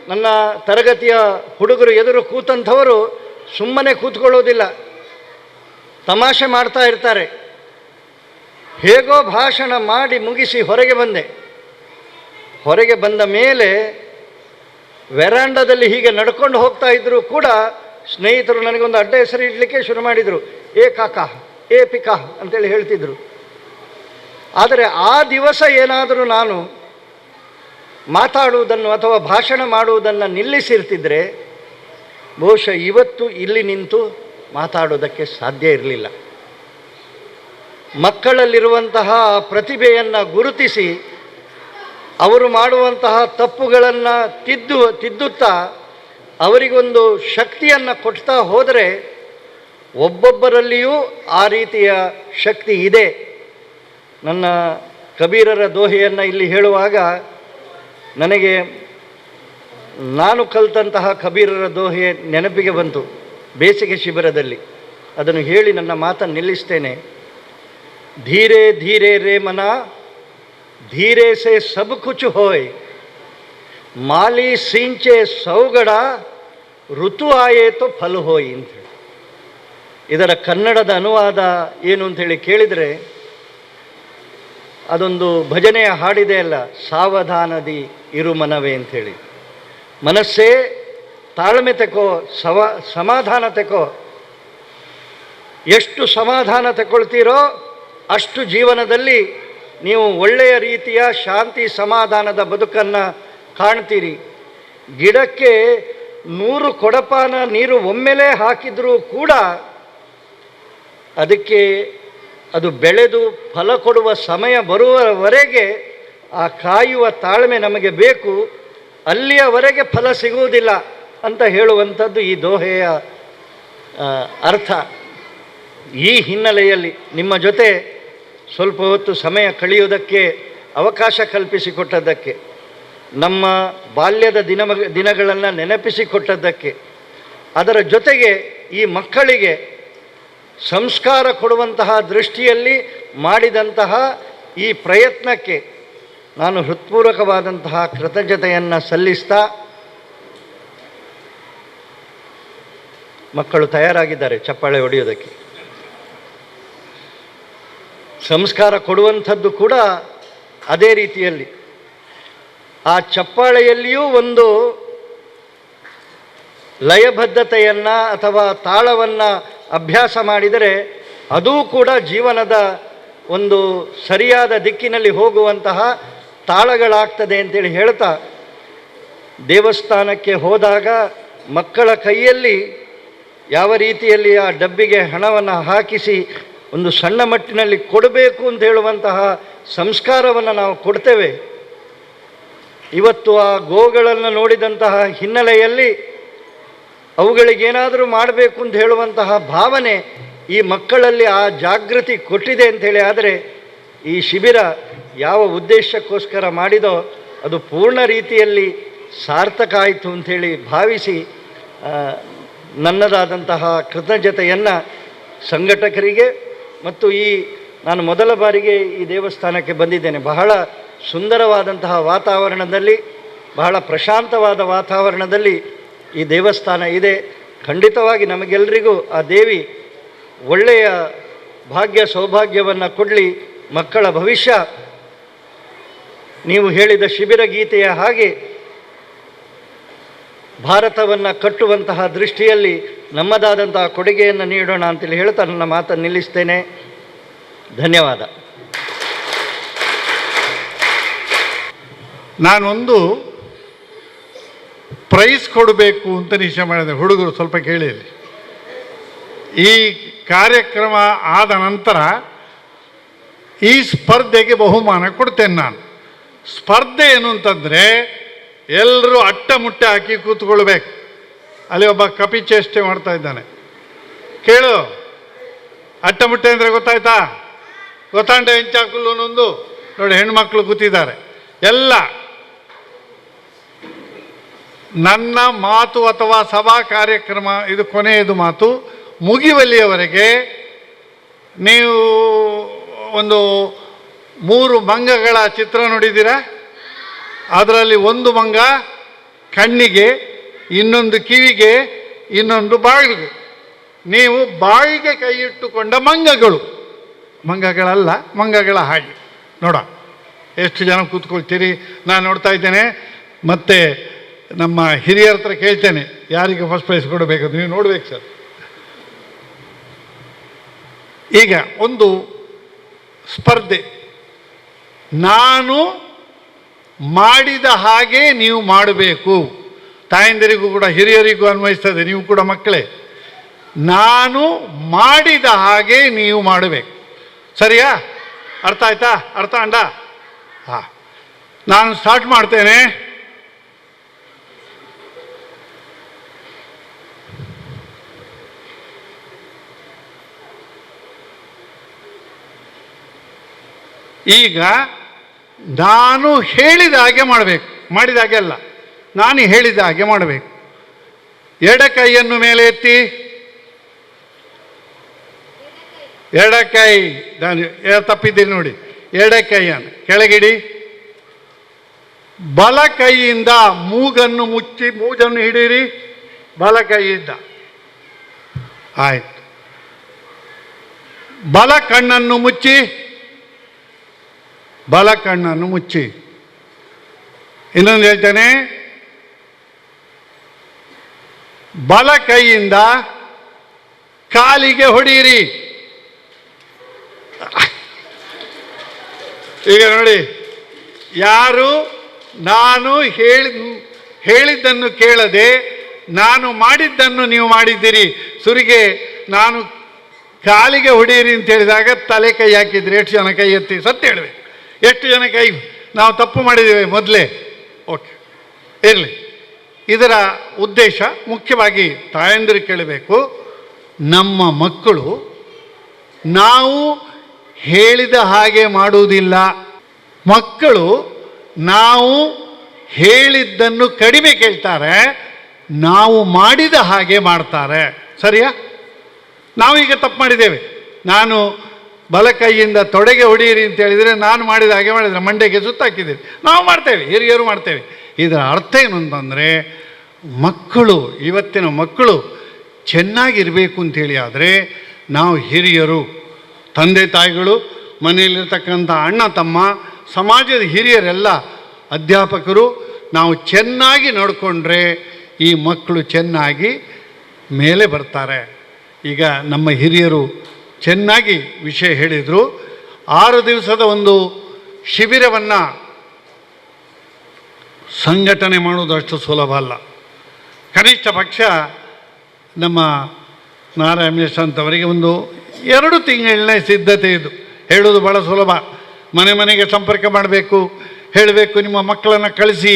ನನ್ನ ತರಗತಿಯ ಹುಡುಗರು ಎದುರು ಕೂತಂಥವರು ಸುಮ್ಮನೆ ಕೂತ್ಕೊಳ್ಳೋದಿಲ್ಲ, ತಮಾಷೆ ಮಾಡ್ತಾ ಇರ್ತಾರೆ. ಹೇಗೋ ಭಾಷಣ ಮಾಡಿ ಮುಗಿಸಿ ಹೊರಗೆ ಬಂದ ಮೇಲೆ ವೆರಾಂಡದಲ್ಲಿ ಹೀಗೆ ನಡ್ಕೊಂಡು ಹೋಗ್ತಾ ಇದ್ದರೂ ಕೂಡ ಸ್ನೇಹಿತರು ನನಗೊಂದು ಅಡ್ಡ ಹೆಸರು ಇಡಲಿಕ್ಕೆ ಶುರು ಮಾಡಿದರು. ಏ ಕಾಕ, ಏ ಪಿಕ ಅಂತೇಳಿ ಹೇಳ್ತಿದ್ರು. ಆದರೆ ಆ ದಿವಸ ಏನಾದರೂ ನಾನು ಮಾತಾಡುವುದನ್ನು ಅಥವಾ ಭಾಷಣ ಮಾಡುವುದನ್ನು ನಿಲ್ಲಿಸಿರ್ತಿದ್ರೆ ಬಹುಶಃ ಇವತ್ತು ಇಲ್ಲಿ ನಿಂತು ಮಾತಾಡೋದಕ್ಕೆ ಸಾಧ್ಯ ಇರಲಿಲ್ಲ. ಮಕ್ಕಳಲ್ಲಿರುವಂತಹ ಪ್ರತಿಭೆಯನ್ನು ಗುರುತಿಸಿ ಅವರು ಮಾಡುವಂತಹ ತಪ್ಪುಗಳನ್ನು ತಿದ್ದುತ್ತಾ ಅವರಿಗೊಂದು ಶಕ್ತಿಯನ್ನು ಕೊಡ್ತಾ ಹೋದರೆ ಒಬ್ಬೊಬ್ಬರಲ್ಲಿಯೂ ಆ ರೀತಿಯ ಶಕ್ತಿ ಇದೆ. ನನ್ನ ಕಬೀರರ ದೋಹೆಯನ್ನು ಇಲ್ಲಿ ಹೇಳುವಾಗ ನನಗೆ ನಾನು ಕಲಿತಂತಹ ಕಬೀರರ ದೋಹೆ ನೆನಪಿಗೆ ಬಂತು ಬೇಸಿಗೆ ಶಿಬಿರದಲ್ಲಿ. ಅದನ್ನು ಹೇಳಿ ನನ್ನ ಮಾತನ್ನು ನಿಲ್ಲಿಸ್ತೇನೆ. ಧೀರೆ ಧೀರೆ ರೇ ಮನ, ಧೀರೆ ಸೆ ಸಬ್ ಕುಚ್ ಹೋಯ್, ಮಾಲಿ ಸಿಂಚೆ ಸೌಗಡ, ಋತು ಆಯೇ ತೋ ಫಲ ಹೋಯ್ ಅಂಥೇಳಿ. ಇದರ ಕನ್ನಡದ ಅನುವಾದ ಏನು ಅಂಥೇಳಿ ಕೇಳಿದರೆ, ಅದೊಂದು ಭಜನೆಯ ಹಾಡಿದೆ ಅಲ್ಲ, ಸಾವಧಾನದಿ ಇರು ಮನವೇ ಅಂಥೇಳಿ. ಮನಸ್ಸೇ ತಾಳ್ಮೆ ತೆಕೋ, ಸಮಾಧಾನ ತೆಕೋ. ಎಷ್ಟು ಸಮಾಧಾನ ತಗೊಳ್ತೀರೋ ಅಷ್ಟು ಜೀವನದಲ್ಲಿ ನೀವು ಒಳ್ಳೆಯ ರೀತಿಯ ಶಾಂತಿ ಸಮಾಧಾನದ ಬದುಕನ್ನು ಕಾಣ್ತೀರಿ. ಗಿಡಕ್ಕೆ 100 ಕೊಡಪಾನ ನೀರು ಒಮ್ಮೆಲೇ ಹಾಕಿದರೂ ಕೂಡ ಅದಕ್ಕೆ ಅದು ಬೆಳೆದು ಫಲ ಕೊಡುವ ಸಮಯ ಬರುವವರೆಗೆ ಆ ಕಾಯುವ ತಾಳ್ಮೆ ನಮಗೆ ಬೇಕು. ಅಲ್ಲಿಯವರೆಗೆ ಫಲ ಸಿಗುವುದಿಲ್ಲ ಅಂತ ಹೇಳುವಂಥದ್ದು ಈ ದೋಹೆಯ ಅರ್ಥ. ಈ ಹಿನ್ನೆಲೆಯಲ್ಲಿ ನಿಮ್ಮ ಜೊತೆ ಸ್ವಲ್ಪ ಹೊತ್ತು ಸಮಯ ಕಳೆಯುವುದಕ್ಕೆ ಅವಕಾಶ ಕಲ್ಪಿಸಿಕೊಟ್ಟದ್ದಕ್ಕೆ, ನಮ್ಮ ಬಾಲ್ಯದ ದಿನಗಳನ್ನು ನೆನಪಿಸಿಕೊಟ್ಟದ್ದಕ್ಕೆ, ಅದರ ಜೊತೆಗೆ ಈ ಮಕ್ಕಳಿಗೆ ಸಂಸ್ಕಾರ ಕೊಡುವಂತಹ ದೃಷ್ಟಿಯಲ್ಲಿ ಮಾಡಿದಂತಹ ಈ ಪ್ರಯತ್ನಕ್ಕೆ ನಾನು ಹೃತ್ಪೂರ್ವಕವಾದಂತಹ ಕೃತಜ್ಞತೆಯನ್ನು ಸಲ್ಲಿಸ್ತಾ, ಮಕ್ಕಳು ತಯಾರಾಗಿದ್ದಾರೆ ಚಪ್ಪಾಳೆ ಹೊಡೆಯೋದಕ್ಕೆ. ಸಂಸ್ಕಾರ ಕೊಡುವಂಥದ್ದು ಕೂಡ ಅದೇ ರೀತಿಯಲ್ಲಿ. ಆ ಚಪ್ಪಾಳೆಯಲ್ಲಿಯೂ ಒಂದು ಲಯಬದ್ಧತೆಯನ್ನು ಅಥವಾ ತಾಳವನ್ನು ಅಭ್ಯಾಸ ಮಾಡಿದರೆ ಅದೂ ಕೂಡ ಜೀವನದ ಒಂದು ಸರಿಯಾದ ದಿಕ್ಕಿನಲ್ಲಿ ಹೋಗುವಂತಹ ತಾಳಗಳಾಗ್ತದೆ ಅಂತೇಳಿ ಹೇಳ್ತಾ, ದೇವಸ್ಥಾನಕ್ಕೆ ಹೋದಾಗ ಮಕ್ಕಳ ಕೈಯಲ್ಲಿ ಯಾವ ರೀತಿಯಲ್ಲಿ ಆ ಡಬ್ಬಿಗೆ ಹಣವನ್ನು ಹಾಕಿಸಿ ಒಂದು ಸಣ್ಣ ಮಟ್ಟಿನಲ್ಲಿ ಕೊಡಬೇಕು ಅಂತ ಹೇಳುವಂತಹ ಸಂಸ್ಕಾರವನ್ನು ನಾವು ಕೊಡ್ತೇವೆ. ಇವತ್ತು ಆ ಗೋಗಳನ್ನು ನೋಡಿದಂತಹ ಹಿನ್ನೆಲೆಯಲ್ಲಿ ಅವುಗಳಿಗೇನಾದರೂ ಮಾಡಬೇಕು ಅಂತ ಹೇಳುವಂತಹ ಭಾವನೆ ಈ ಮಕ್ಕಳಲ್ಲಿ ಆ ಜಾಗೃತಿ ಕೊಟ್ಟಿದೆ ಅಂಥೇಳಿ. ಆದರೆ ಈ ಶಿಬಿರ ಯಾವ ಉದ್ದೇಶಕ್ಕೋಸ್ಕರ ಮಾಡಿದೋ ಅದು ಪೂರ್ಣ ರೀತಿಯಲ್ಲಿ ಸಾರ್ಥಕ ಆಯಿತು ಅಂಥೇಳಿ ಭಾವಿಸಿ ನನ್ನದಾದಂತಹ ಕೃತಜ್ಞತೆಯನ್ನು ಸಂಘಟಕರಿಗೆ ಮತ್ತು ನಾನು ಮೊದಲ ಬಾರಿಗೆ ಈ ದೇವಸ್ಥಾನಕ್ಕೆ ಬಂದಿದ್ದೇನೆ. ಬಹಳ ಸುಂದರವಾದಂತಹ ವಾತಾವರಣದಲ್ಲಿ, ಬಹಳ ಪ್ರಶಾಂತವಾದ ವಾತಾವರಣದಲ್ಲಿ ಈ ದೇವಸ್ಥಾನ ಇದೆ. ಖಂಡಿತವಾಗಿ ನಮಗೆಲ್ಲರಿಗೂ ಆ ದೇವಿ ಒಳ್ಳೆಯ ಭಾಗ್ಯ ಸೌಭಾಗ್ಯವನ್ನು ಕೊಡಲಿ. ಮಕ್ಕಳ ಭವಿಷ್ಯ ನೀವು ಹೇಳಿದ ಶಿಬಿರ ಗೀತೆಯ ಹಾಗೆ ಭಾರತವನ್ನು ಕಟ್ಟುವಂತಹ ದೃಷ್ಟಿಯಲ್ಲಿ ನಮ್ಮದಾದಂತಹ ಕೊಡುಗೆಯನ್ನು ನೀಡೋಣ ಅಂತೇಳಿ ಹೇಳ್ತಾ ನನ್ನ ಮಾತನ್ನು ನಿಲ್ಲಿಸ್ತೇನೆ. ಧನ್ಯವಾದ. ನಾನೊಂದು ಪ್ರೈಸ್ ಕೊಡಬೇಕು ಅಂತ ನಿಶ್ಚಯ ಮಾಡಿದೆ. ಹುಡುಗರು ಸ್ವಲ್ಪ ಕೇಳಿರಿ. ಈ ಕಾರ್ಯಕ್ರಮ ಆದ ನಂತರ ಈ ಸ್ಪರ್ಧೆಗೆ ಬಹುಮಾನ ಕೊಡ್ತೇನೆ ನಾನು. ಸ್ಪರ್ಧೆ ಏನು ಅಂತಂದರೆ ಎಲ್ಲರೂ ಅಟ್ಟ ಮುಟ್ಟೆ ಹಾಕಿ ಕೂತ್ಕೊಳ್ಬೇಕು. ಅಲ್ಲಿ ಒಬ್ಬ ಕಪಿ ಚೇಷ್ಟೆ ಮಾಡ್ತಾ ಇದ್ದಾನೆ, ಕೇಳು. ಅಟ್ಟ ಮುಟ್ಟೆ ಅಂದರೆ ಗೊತ್ತಾಯ್ತಾ? ಗೊತ್ತಾಂಡೆ ಹೆಂಚಾಕುಲ್ಲೊಂದು ನೋಡಿ, ಹೆಣ್ಮಕ್ಳು ಕೂತಿದ್ದಾರೆ ಎಲ್ಲ. ನನ್ನ ಮಾತು ಅಥವಾ ಸಭಾ ಕಾರ್ಯಕ್ರಮ ಇದು ಕೊನೆಯದು ಮಾತು. ಮುಗಿವಲ್ಲಿಯವರೆಗೆ ನೀವು ಒಂದು 3 ಮಂಗಗಳ ಚಿತ್ರ ನೋಡಿದ್ದೀರಾ? ಅದರಲ್ಲಿ ಒಂದು ಮಂಗ ಕಣ್ಣಿಗೆ, ಇನ್ನೊಂದು ಕಿವಿಗೆ, ಇನ್ನೊಂದು ಬಾಯಿಗೆ. ನೀವು ಬಾಯಿಗೆ ಕೈ ಇಟ್ಟುಕೊಂಡ ಮಂಗಗಳಲ್ಲ, ಮಂಗಗಳ ಹಾಗೆ ನೋಡ ಎಷ್ಟು ಜನ ಕೂತ್ಕೊಳ್ತೀರಿ. ನಾನು ನೋಡ್ತಾ ಇದ್ದೇನೆ. ಮತ್ತು ನಮ್ಮ ಹಿರಿಯರ ಹತ್ರ ಕೇಳ್ತೇನೆ ಯಾರಿಗೆ ಫಸ್ಟ್ ಪ್ರೈಸ್ ಕೊಡಬೇಕಂತ. ನೀವು ನೋಡ್ಬೇಕು ಸರ್. ಈಗ ಒಂದು ಸ್ಪರ್ಧೆ, ನಾನು ಮಾಡಿದ ಹಾಗೆ ನೀವು ಮಾಡಬೇಕು. ತಾಯಂದಿರಿಗೂ ಕೂಡ ಹಿರಿಯರಿಗೂ ಅನ್ವಯಿಸ್ತದೆ. ನೀವು ಕೂಡ ಮಕ್ಕಳೇ, ನಾನು ಮಾಡಿದ ಹಾಗೆ ನೀವು ಮಾಡಬೇಕು. ಸರಿಯಾ? ಅರ್ಥ ಆಯ್ತಾ? ಅರ್ಥ ಅಂಡ? ಹಾಂ, ನಾನು ಸ್ಟಾರ್ಟ್ ಮಾಡ್ತೇನೆ. ಈಗ ನಾನು ಹೇಳಿದ ಹಾಗೆ ಮಾಡಬೇಕು, ಮಾಡಿದ ಹಾಗೆ ಅಲ್ಲ. ನಾನು ಹೇಳಿದ ಹಾಗೆ ಮಾಡಬೇಕು. ಎಡ ಕೈಯನ್ನು ಮೇಲೆ ಎತ್ತಿ. ಎಡಕೈ, ನಾನು ತಪ್ಪಿದ್ದೀನಿ ನೋಡಿ. ಎಡಕೈಯನ್ನು ಕೆಳಗಿಡಿ. ಬಲ ಕೈಯಿಂದ ಮೂಗನ್ನು ಮುಚ್ಚಿ, ಮೂಗನ್ನು ಹಿಡೀರಿ ಬಲ ಕೈಯಿಂದ. ಆಯ್ತು. ಬಲ ಕಣ್ಣನ್ನು ಮುಚ್ಚಿ, ಬಲ ಕಣ್ಣನ್ನು ಮುಚ್ಚಿ. ಇನ್ನೊಂದು ಹೇಳ್ತೇನೆ, ಬಲ ಕೈಯಿಂದ ಕಾಲಿಗೆ ಹೊಡೆಯಿರಿ. ಈಗ ನೋಡಿ, ಯಾರು ನಾನು ಹೇಳಿದ್ದನ್ನು ಕೇಳದೆ ನಾನು ಮಾಡಿದ್ದನ್ನು ನೀವು ಮಾಡಿದ್ದೀರಿ. ಸುರಿಗೆ ನಾನು ಕಾಲಿಗೆ ಹೊಡೆಯಿರಿ ಅಂತ ಹೇಳಿದಾಗ ತಲೆ ಕೈ ಹಾಕಿದ್ರಿ. ಎಷ್ಟು ಜನ ಕೈ ಎತ್ತಿ ಸತ್ಯ ಹೇಳಬೇಕು. ಎಷ್ಟು ಜನ ಕೈ ನಾವು ತಪ್ಪು ಮಾಡಿದ್ದೇವೆ ಮೊದಲೇ? ಓಕೆ, ಇರಲಿ. ಇದರ ಉದ್ದೇಶ ಮುಖ್ಯವಾಗಿ ತಾಯಂದಿರು ಕೇಳಬೇಕು. ನಮ್ಮ ಮಕ್ಕಳು ನಾವು ಹೇಳಿದ ಹಾಗೆ ಮಾಡುವುದಿಲ್ಲ. ಮಕ್ಕಳು ನಾವು ಹೇಳಿದ್ದನ್ನು ಕಡಿಮೆ ಕೇಳ್ತಾರೆ, ನಾವು ಮಾಡಿದ ಹಾಗೆ ಮಾಡ್ತಾರೆ. ಸರಿಯಾ? ನಾವೀಗ ತಪ್ಪು ಮಾಡಿದ್ದೇವೆ. ನಾನು ಬಲ ಕೈಯಿಂದ ತೊಡೆಗೆ ಹೊಡೆಯಿರಿ ಅಂತ ಹೇಳಿದರೆ ನಾನು ಮಾಡಿದ ಹಾಗೆ ಮಾಡಿದರೆ ಮಂಡೆಗೆ ಸುತ್ತಾಕಿದ್ದೀರಿ. ನಾವು ಮಾಡ್ತೇವೆ, ಹಿರಿಯರು ಮಾಡ್ತೇವೆ. ಇದರ ಅರ್ಥ ಏನು ಅಂತಂದರೆ, ಮಕ್ಕಳು, ಇವತ್ತಿನ ಮಕ್ಕಳು ಚೆನ್ನಾಗಿರಬೇಕು ಅಂತೇಳಿ ಆದರೆ ನಾವು ಹಿರಿಯರು, ತಂದೆ ತಾಯಿಗಳು, ಮನೆಯಲ್ಲಿರ್ತಕ್ಕಂಥ ಅಣ್ಣ ತಮ್ಮ, ಸಮಾಜದ ಹಿರಿಯರೆಲ್ಲ, ಅಧ್ಯಾಪಕರು ನಾವು ಚೆನ್ನಾಗಿ ನೋಡಿಕೊಂಡ್ರೆ ಈ ಮಕ್ಕಳು ಚೆನ್ನಾಗಿ ಮೇಲೆ ಬರ್ತಾರೆ. ಈಗ ನಮ್ಮ ಹಿರಿಯರು ಚೆನ್ನಾಗಿ ವಿಷಯ ಹೇಳಿದರು. 6 ದಿವಸದ ಒಂದು ಶಿಬಿರವನ್ನು ಸಂಘಟನೆ ಮಾಡುವುದು ಅಷ್ಟು ಸುಲಭ ಅಲ್ಲ. ಕನಿಷ್ಠ ಪಕ್ಷ ನಮ್ಮ ನಾರಾಯಣ ಮಿಶ್ರ ಅಂತವರಿಗೆ ಒಂದು 2 ತಿಂಗಳಿನ ಸಿದ್ಧತೆ ಇದು. ಹೇಳೋದು ಭಾಳ ಸುಲಭ. ಮನೆ ಮನೆಗೆ ಸಂಪರ್ಕ ಮಾಡಬೇಕು, ಹೇಳಬೇಕು ನಿಮ್ಮ ಮಕ್ಕಳನ್ನು ಕಳಿಸಿ,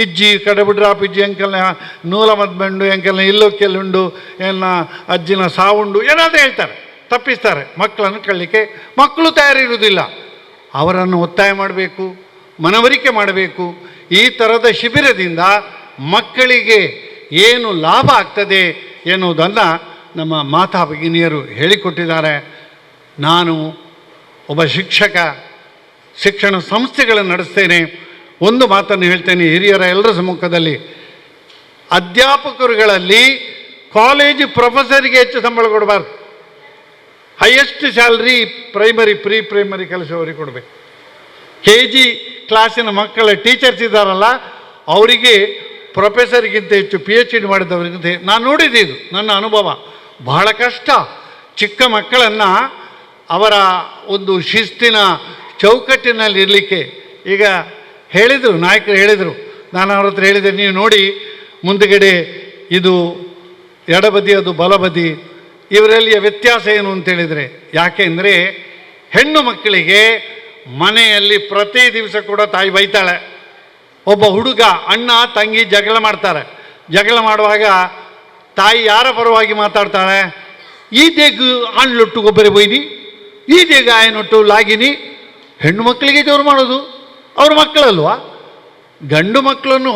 ಇಜ್ಜಿ ಕಡೆಬಿಡ್ರಾಪ್ ಇಜ್ಜಿ ಎಂಕಲ್ನ ನೂಲ ಮದ್ಬಂಡು ಎಂಕಲ್ನ ಇಲ್ಲೋಕ್ಕೆಲ್ಲುಂಡು ಎಲ್ಲ ಅಜ್ಜಿನ ಸಾವುಂಡು ಏನಾದರೂ ಹೇಳ್ತಾರೆ, ತಪ್ಪಿಸ್ತಾರೆ. ಮಕ್ಕಳನ್ನು ಕಳಲಿಕ್ಕೆ ಮಕ್ಕಳು ತಯಾರಿರುವುದಿಲ್ಲ. ಅವರನ್ನು ಒತ್ತಾಯ ಮಾಡಬೇಕು, ಮನವರಿಕೆ ಮಾಡಬೇಕು. ಈ ಥರದ ಶಿಬಿರದಿಂದ ಮಕ್ಕಳಿಗೆ ಏನು ಲಾಭ ಆಗ್ತದೆ ಎನ್ನುವುದನ್ನು ನಮ್ಮ ಮಾತಾ ಭಗಿನಿಯರು ಹೇಳಿಕೊಟ್ಟಿದ್ದಾರೆ. ನಾನು ಒಬ್ಬ ಶಿಕ್ಷಕ, ಶಿಕ್ಷಣ ಸಂಸ್ಥೆಗಳನ್ನು ನಡೆಸ್ತೇನೆ. ಒಂದು ಮಾತನ್ನು ಹೇಳ್ತೇನೆ ಹಿರಿಯರ ಎಲ್ಲರ ಸಮ್ಮುಖದಲ್ಲಿ, ಅಧ್ಯಾಪಕರುಗಳಲ್ಲಿ ಕಾಲೇಜು ಪ್ರೊಫೆಸರಿಗೆ ಹೆಚ್ಚು ಸಂಬಳ ಕೊಡಬಾರ್ದು. ಹೈಯೆಸ್ಟ್ ಸ್ಯಾಲ್ರಿ ಪ್ರೀ ಪ್ರೈಮರಿ ಕೆಲಸವರಿಗೆ ಕೊಡಬೇಕು. KG ಕ್ಲಾಸಿನ ಮಕ್ಕಳ ಟೀಚರ್ಸ್ ಇದ್ದಾರಲ್ಲ, ಅವರಿಗೆ ಪ್ರೊಫೆಸರ್ಗಿಂತ ಹೆಚ್ಚು PhD ಮಾಡಿದವರಿಗಿಂತ ನಾನು ನೋಡಿದ್ದೆ. ಇದು ನನ್ನ ಅನುಭವ. ಬಹಳ ಕಷ್ಟ ಚಿಕ್ಕ ಮಕ್ಕಳನ್ನು ಅವರ ಒಂದು ಶಿಸ್ತಿನ ಚೌಕಟ್ಟಿನಲ್ಲಿ ಇರಲಿಕ್ಕೆ. ಈಗ ಹೇಳಿದರು, ನಾಯಕರು ಹೇಳಿದರು, ನಾನು ಅವ್ರ ಹತ್ರ ಹೇಳಿದೆ, ನೀವು ನೋಡಿ ಮುಂದುಗಡೆ ಇದು ಎಡಬದಿ, ಅದು ಬಲಬದಿ, ಇವರಲ್ಲಿಯ ವ್ಯತ್ಯಾಸ ಏನು ಅಂತೇಳಿದರೆ, ಯಾಕೆಂದರೆ ಹೆಣ್ಣು ಮಕ್ಕಳಿಗೆ ಮನೆಯಲ್ಲಿ ಪ್ರತಿ ದಿವಸ ಕೂಡ ತಾಯಿ ಬೈತಾಳೆ. ಒಬ್ಬ ಹುಡುಗ, ಅಣ್ಣ ತಂಗಿ ಜಗಳ ಮಾಡ್ತಾರೆ. ಜಗಳ ಮಾಡುವಾಗ ತಾಯಿ ಯಾರ ಪರವಾಗಿ ಮಾತಾಡ್ತಾಳೆ? ಈ ದೇಗ ಆಣ್ಲೊಟ್ಟು ಗೊಬ್ಬರ ಬೈದಿ, ಈ ದೇಗ ಆಯನೊಟ್ಟು ಲಾಗಿನಿ. ಹೆಣ್ಣು ಮಕ್ಕಳಿಗೆ ಜೋರು ಮಾಡೋದು, ಅವ್ರ ಮಕ್ಕಳಲ್ವಾ? ಗಂಡು ಮಕ್ಕಳನ್ನು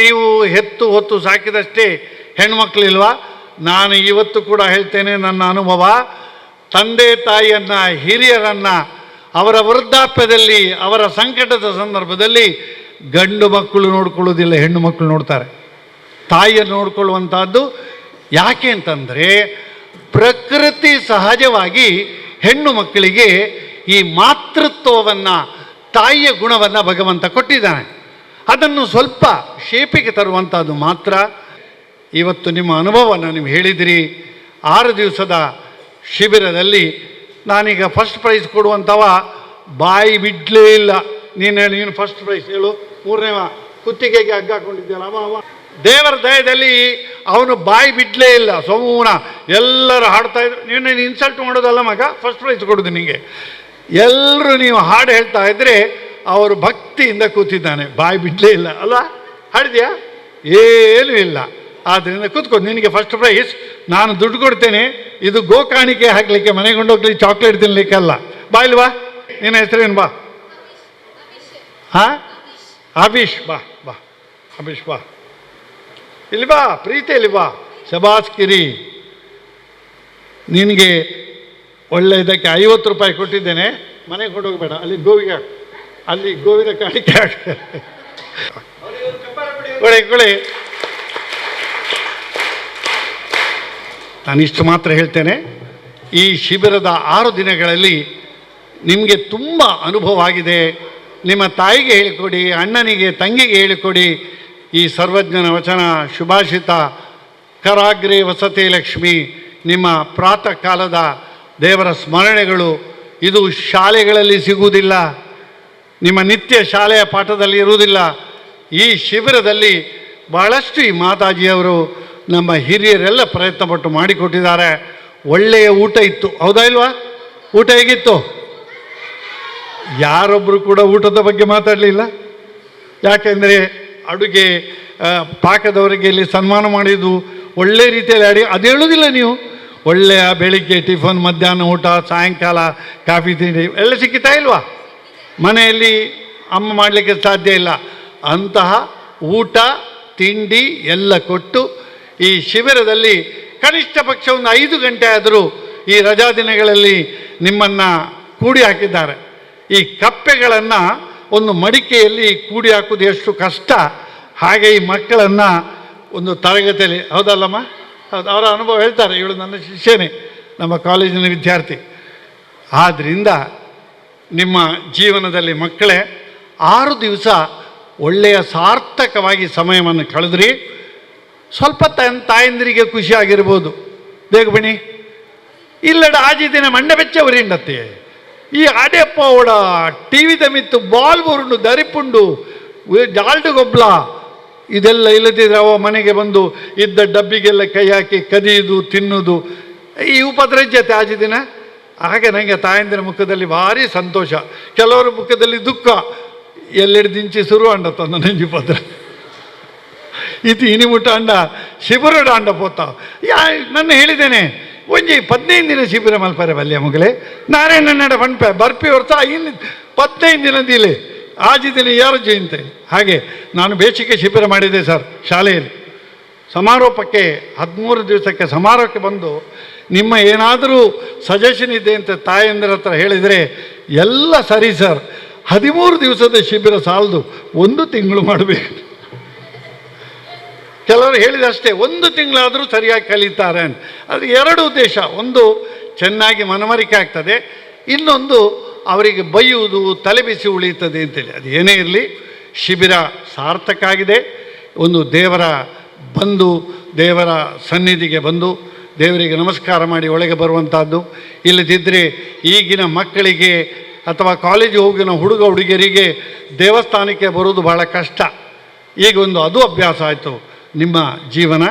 ನೀವು ಹೆತ್ತು ಹೊತ್ತು ಸಾಕಿದಷ್ಟೇ ಹೆಣ್ಣು ಮಕ್ಕಳಿಲ್ವಾ? ನಾನು ಇವತ್ತು ಕೂಡ ಹೇಳ್ತೇನೆ, ನನ್ನ ಅನುಭವ, ತಂದೆ ತಾಯಿಯನ್ನು, ಹಿರಿಯರನ್ನು ಅವರ ವೃದ್ಧಾಪ್ಯದಲ್ಲಿ, ಅವರ ಸಂಕಟದ ಸಂದರ್ಭದಲ್ಲಿ ಗಂಡು ಮಕ್ಕಳು ನೋಡ್ಕೊಳ್ಳೋದಿಲ್ಲ, ಹೆಣ್ಣು ಮಕ್ಕಳು ನೋಡ್ತಾರೆ. ತಾಯಿಯನ್ನು ನೋಡ್ಕೊಳ್ಳುವಂಥದ್ದು ಯಾಕೆ ಅಂತಂದರೆ, ಪ್ರಕೃತಿ ಸಹಜವಾಗಿ ಹೆಣ್ಣು ಮಕ್ಕಳಿಗೆ ಈ ಮಾತೃತ್ವವನ್ನು, ತಾಯಿಯ ಗುಣವನ್ನು ಭಗವಂತ ಕೊಟ್ಟಿದ್ದಾನೆ. ಅದನ್ನು ಸ್ವಲ್ಪ ಶೇಪಿಗೆ ತರುವಂಥದ್ದು ಮಾತ್ರ. ಇವತ್ತು ನಿಮ್ಮ ಅನುಭವವನ್ನು ನೀವು ಹೇಳಿದಿರಿ. 6 ದಿವಸದ ಶಿಬಿರದಲ್ಲಿ ನಾನೀಗ ಫಸ್ಟ್ ಪ್ರೈಸ್ ಕೊಡುವಂಥವ ಬಾಯಿ ಬಿಡಲೇ ಇಲ್ಲ. ನೀನು ಫಸ್ಟ್ ಪ್ರೈಸ್ ಹೇಳು. 3ನೇವ ಕುತ್ತಿಗೆಗೆ ಹಗ್ಗ ಹಾಕೊಂಡಿದ್ದೀಯಲ್ಲ ಅವ ದೇವರ ದಯದಲ್ಲಿ ಅವನು ಬಾಯಿ ಬಿಡಲೇ ಇಲ್ಲ. ಸೋಮೂನ ಎಲ್ಲರೂ ಹಾಡ್ತಾಯಿದ್ರು. ನೀನು ಇನ್ಸಲ್ಟ್ ಮಾಡೋದಲ್ಲ ಮಗ, ಫಸ್ಟ್ ಪ್ರೈಸ್ ಕೊಡೋದು ನಿಮಗೆ. ಎಲ್ಲರೂ ನೀವು ಹಾಡು ಹೇಳ್ತಾ ಇದ್ದರೆ ಅವರು ಭಕ್ತಿಯಿಂದ ಕೂತಿದ್ದಾನೆ, ಬಾಯಿ ಬಿಡಲೇ ಇಲ್ಲ ಅಲ್ಲ. ಹಾಡಿದ್ಯಾ? ಏನೂ ಇಲ್ಲ. ಆದ್ದರಿಂದ ಕೂತ್ಕೊಂಡು ನಿನಗೆ ಫಸ್ಟ್ ಪ್ರೈಸ್. ನಾನು ದುಡ್ಡು ಕೊಡ್ತೇನೆ, ಇದು ಗೋಕಾಣಿಕೆ ಹಾಕಲಿಕ್ಕೆ, ಮನೆಗೆ ಕೊಂಡೋಗ್ಲಿಕ್ಕೆ, ಚಾಕ್ಲೇಟ್ ತಿನ್ನಲಿಕ್ಕಲ್ಲ. ಬಾ ಇಲ್ವಾ? ನಿನ್ನ ಹೆಸರೇನು? ಬಾ. ಹಾಂ, ಅಭೀಶ್. ಬಾ ಬಾ ಅಭೀಶ್ ಬಾ. ಇಲ್ವಾ ಪ್ರೀತಿ ಇಲ್ವಾ? ಶಬಾಸ್ ಕಿರಿ, ನಿನಗೆ ಒಳ್ಳೆಯದಕ್ಕೆ 50 ರೂಪಾಯಿ ಕೊಟ್ಟಿದ್ದೇನೆ, ಮನೆಗೆ ಕೊಡೋಗಬೇಡ, ಅಲ್ಲಿ ಗೋವಿನ ಕಾಣಿಕೆ ಕೊಡಿ. ನಾನಿಷ್ಟು ಮಾತ್ರ ಹೇಳ್ತೇನೆ, ಈ ಶಿಬಿರದ 6 ದಿನಗಳಲ್ಲಿ ನಿಮಗೆ ತುಂಬ ಅನುಭವ ಆಗಿದೆ. ನಿಮ್ಮ ತಾಯಿಗೆ ಹೇಳಿಕೊಡಿ, ಅಣ್ಣನಿಗೆ ತಂಗಿಗೆ ಹೇಳಿಕೊಡಿ. ಈ ಸರ್ವಜ್ಞನ ವಚನ, ಶುಭಾಷಿತ, ಕರಾಗ್ರೆ ವಸತಿ ಲಕ್ಷ್ಮಿ, ನಿಮ್ಮ ಪ್ರಾತಃ ಕಾಲದ ದೇವರ ಸ್ಮರಣೆಗಳು, ಇದು ಶಾಲೆಗಳಲ್ಲಿ ಸಿಗುವುದಿಲ್ಲ, ನಿಮ್ಮ ನಿತ್ಯ ಶಾಲೆಯ ಪಾಠದಲ್ಲಿ ಇರುವುದಿಲ್ಲ. ಈ ಶಿಬಿರದಲ್ಲಿ ಬಹಳಷ್ಟು ಈ ಮಾತಾಜಿಯವರು ನಮ್ಮ ಹಿರಿಯರೆಲ್ಲ ಪ್ರಯತ್ನಪಟ್ಟು ಮಾಡಿಕೊಟ್ಟಿದ್ದಾರೆ. ಒಳ್ಳೆಯ ಊಟ ಇತ್ತು, ಹೌದಾ ಇಲ್ವಾ? ಊಟ ಹೇಗಿತ್ತು? ಯಾರೊಬ್ಬರು ಕೂಡ ಊಟದ ಬಗ್ಗೆ ಮಾತಾಡಲಿಲ್ಲ. ಯಾಕೆಂದರೆ ಅಡುಗೆ ಪಾಕದವರಿಗೆ ಇಲ್ಲಿ ಸನ್ಮಾನ ಮಾಡಿದ್ದು ಒಳ್ಳೆ ರೀತಿಯಲ್ಲಿ ಅದು ಹೇಳೋದಿಲ್ಲ ನೀವು. ಒಳ್ಳೆಯ ಬೆಳಿಗ್ಗೆ ಟಿಫನ್, ಮಧ್ಯಾಹ್ನ ಊಟ, ಸಾಯಂಕಾಲ ಕಾಫಿ ತಿಂಡಿ ಎಲ್ಲ ಸಿಕ್ಕಿತಾ ಇಲ್ವಾ? ಮನೆಯಲ್ಲಿ ಅಮ್ಮ ಮಾಡಲಿಕ್ಕೆ ಸಾಧ್ಯ ಇಲ್ಲ. ಅಂತಹ ಊಟ ತಿಂಡಿ ಎಲ್ಲ ಕೊಟ್ಟು ಈ ಶಿಬಿರದಲ್ಲಿ ಕನಿಷ್ಠ ಪಕ್ಷ ಒಂದು 5 ಗಂಟೆ ಆದರೂ ಈ ರಜಾ ದಿನಗಳಲ್ಲಿ ನಿಮ್ಮನ್ನು ಕೂಡಿ ಹಾಕಿದ್ದಾರೆ. ಈ ಕಪ್ಪೆಗಳನ್ನು ಒಂದು ಮಡಿಕೆಯಲ್ಲಿ ಕೂಡಿ ಹಾಕೋದು ಎಷ್ಟು ಕಷ್ಟ, ಹಾಗೆ ಈ ಮಕ್ಕಳನ್ನು ಒಂದು ತರಗತಿಯಲ್ಲಿ, ಹೌದಲ್ಲಮ್ಮ? ಹೌದು, ಅವರ ಅನುಭವ ಹೇಳ್ತಾರೆ. ಇವಳು ನನ್ನ ಶಿಷ್ಯನೇ, ನಮ್ಮ ಕಾಲೇಜಿನ ವಿದ್ಯಾರ್ಥಿ. ಆದ್ದರಿಂದ ನಿಮ್ಮ ಜೀವನದಲ್ಲಿ ಮಕ್ಕಳೇ 6 ದಿವಸ ಒಳ್ಳೆಯ ಸಾರ್ಥಕವಾಗಿ ಸಮಯವನ್ನು ಕಳೆದ್ರಿ. ಸ್ವಲ್ಪ ತಾಯಂದಿರಿಗೆ ಖುಷಿಯಾಗಿರ್ಬೋದು. ಬೇಗ ಬನ್ನಿ, ಇಲ್ಲಡ ಆಜಿ ದಿನ ಮಂಡ ಬೆಚ್ಚ ಉರಿಂಡತ್ತೆ ಈ ಆಡೆಪ್ಪೋಡ ಟಿವಿ ತಮಿತ್ತು ಬಾಲ್ ಬುರುಂಡು ದರಿಪುಂಡು ಜಾಲ್ಡು ಗೊಬ್ಲ ಇದೆಲ್ಲ ಇಲ್ಲದಿದ್ರೆ ಅವ ಮನೆಗೆ ಬಂದು ಇದ್ದ ಡಬ್ಬಿಗೆಲ್ಲ ಕೈ ಹಾಕಿ ಕದಿಯುವುದು ತಿನ್ನುವುದು ಈ ಉಪದ್ರಜ್ಯತೆ ಆಜಿ ದಿನ. ಹಾಗೆ ನನಗೆ ತಾಯಂದಿರ ಮುಖದಲ್ಲಿ ಭಾರಿ ಸಂತೋಷ, ಕೆಲವರ ಮುಖದಲ್ಲಿ ದುಃಖ. ಎಲ್ಲೆಡು ದಿಂಚಿ ಶುರು ಅಂಡ ತಂದ ನಂಜಿ ಪತ್ರ ಇದು ಇನಿಮುಟ್ಟ ಅಂಡ ಶಿಬಿರಡ ಅಂಡ ಪೋತ ನನ್ನ ಹೇಳಿದ್ದೇನೆ. ಒಂಜಿ 15 ದಿನ ಶಿಬಿರ ಮಲ್ಪರೆ ಬಲ್ಯ ಮಗಳೇ, ನಾರಾಯಣ ನಡ ಪಂಪೆ ಬರ್ಪಿ ಹೊರ್ತ ಇನ್ನು 15 ದಿನದಿಲ್ಲ ಆಜಿ ದಿನ ಯಾರು ಜಯಂತೆ. ಹಾಗೆ ನಾನು ಬೇಸಿಗೆ ಶಿಬಿರ ಮಾಡಿದೆ ಸರ್ ಶಾಲೆಯಲ್ಲಿ. ಸಮಾರೋಪಕ್ಕೆ 13 ದಿವಸಕ್ಕೆ ಸಮಾರೋಪಕ್ಕೆ ಬಂದು ನಿಮ್ಮ ಏನಾದರೂ ಸಜೆಷನ್ ಇದೆ ಅಂತ ತಾಯಂದಿರ ಹತ್ರ ಹೇಳಿದರೆ ಎಲ್ಲ ಸರಿ ಸರ್, 13 ದಿವಸದ ಶಿಬಿರ ಸಾಲದು, 1 ತಿಂಗಳು ಮಾಡಬೇಕು. ಕೆಲವರು ಹೇಳಿದಷ್ಟೇ 1 ತಿಂಗಳಾದರೂ ಸರಿಯಾಗಿ ಕಲಿತಾರೆ ಅಂತ. ಅದು 2 ಉದ್ದೇಶ, ಒಂದು ಚೆನ್ನಾಗಿ ಮನವರಿಕೆ ಆಗ್ತದೆ, ಇನ್ನೊಂದು ಅವರಿಗೆ ಬೈಯುವುದು ತಲೆ ಬಿಸಿ ಉಳಿಯುತ್ತದೆ ಅಂತೇಳಿ. ಅದು ಏನೇ ಇರಲಿ, ಶಿಬಿರ ಸಾರ್ಥಕ ಆಗಿದೆ. ಒಂದು ದೇವರ ಬಂದು ದೇವರ ಸನ್ನಿಧಿಗೆ ಬಂದು ದೇವರಿಗೆ ನಮಸ್ಕಾರ ಮಾಡಿ ಒಳಗೆ ಬರುವಂಥದ್ದು. ಇಲ್ಲದಿದ್ದರೆ ಈಗಿನ ಮಕ್ಕಳಿಗೆ ಅಥವಾ ಕಾಲೇಜಿಗೆ ಹೋಗಿನ ಹುಡುಗ ಹುಡುಗಿಯರಿಗೆ ದೇವಸ್ಥಾನಕ್ಕೆ ಬರೋದು ಬಹಳ ಕಷ್ಟ. ಈಗ ಒಂದು ಅದು ಅಭ್ಯಾಸ ಆಯಿತು. ನಿಮ್ಮ ಜೀವನ,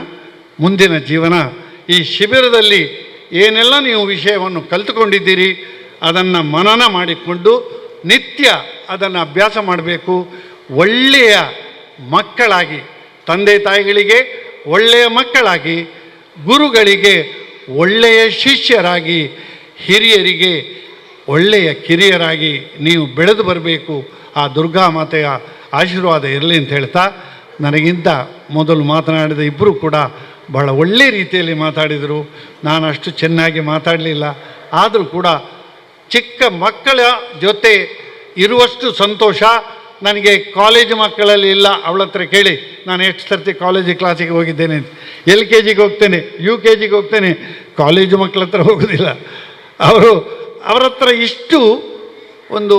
ಮುಂದಿನ ಜೀವನ ಈ ಶಿಬಿರದಲ್ಲಿ ಏನೆಲ್ಲ ನೀವು ವಿಷಯವನ್ನು ಕಲಿತುಕೊಂಡಿದ್ದೀರಿ ಅದನ್ನು ಮನನ ಮಾಡಿಕೊಂಡು ನಿತ್ಯ ಅದನ್ನು ಅಭ್ಯಾಸ ಮಾಡಬೇಕು. ಒಳ್ಳೆಯ ಮಕ್ಕಳಾಗಿ, ತಂದೆ ತಾಯಿಗಳಿಗೆ ಒಳ್ಳೆಯ ಮಕ್ಕಳಾಗಿ, ಗುರುಗಳಿಗೆ ಒಳ್ಳೆಯ ಶಿಷ್ಯರಾಗಿ, ಹಿರಿಯರಿಗೆ ಒಳ್ಳೆಯ ಕಿರಿಯರಾಗಿ ನೀವು ಬೆಳೆದು ಬರಬೇಕು. ಆ ದುರ್ಗಾ ಮಾತೆಯ ಆಶೀರ್ವಾದ ಇರಲಿ ಅಂತ ಹೇಳ್ತಾ, ನನಗಿಂತ ಮೊದಲು ಮಾತನಾಡಿದ ಇಬ್ಬರು ಕೂಡ ಬಹಳ ಒಳ್ಳೆಯ ರೀತಿಯಲ್ಲಿ ಮಾತಾಡಿದರು. ನಾನು ಅಷ್ಟು ಚೆನ್ನಾಗಿ ಮಾತಾಡಲಿಲ್ಲ, ಆದರೂ ಕೂಡ ಚಿಕ್ಕ ಮಕ್ಕಳ ಜೊತೆ ಇರುವಷ್ಟು ಸಂತೋಷ ನನಗೆ ಕಾಲೇಜು ಮಕ್ಕಳಲ್ಲಿ ಇಲ್ಲ. ಅವಳ ಹತ್ರ ಕೇಳಿ, ನಾನು ಎಷ್ಟು ಸರ್ತಿ ಕಾಲೇಜು ಕ್ಲಾಸಿಗೆ ಹೋಗಿದ್ದೇನೆ, LKGಗೆ ಹೋಗ್ತೇನೆ, UKGಗೆ ಹೋಗ್ತೇನೆ, ಕಾಲೇಜು ಮಕ್ಕಳ ಹತ್ರ ಹೋಗೋದಿಲ್ಲ. ಅವರ ಹತ್ರ ಇಷ್ಟು ಒಂದು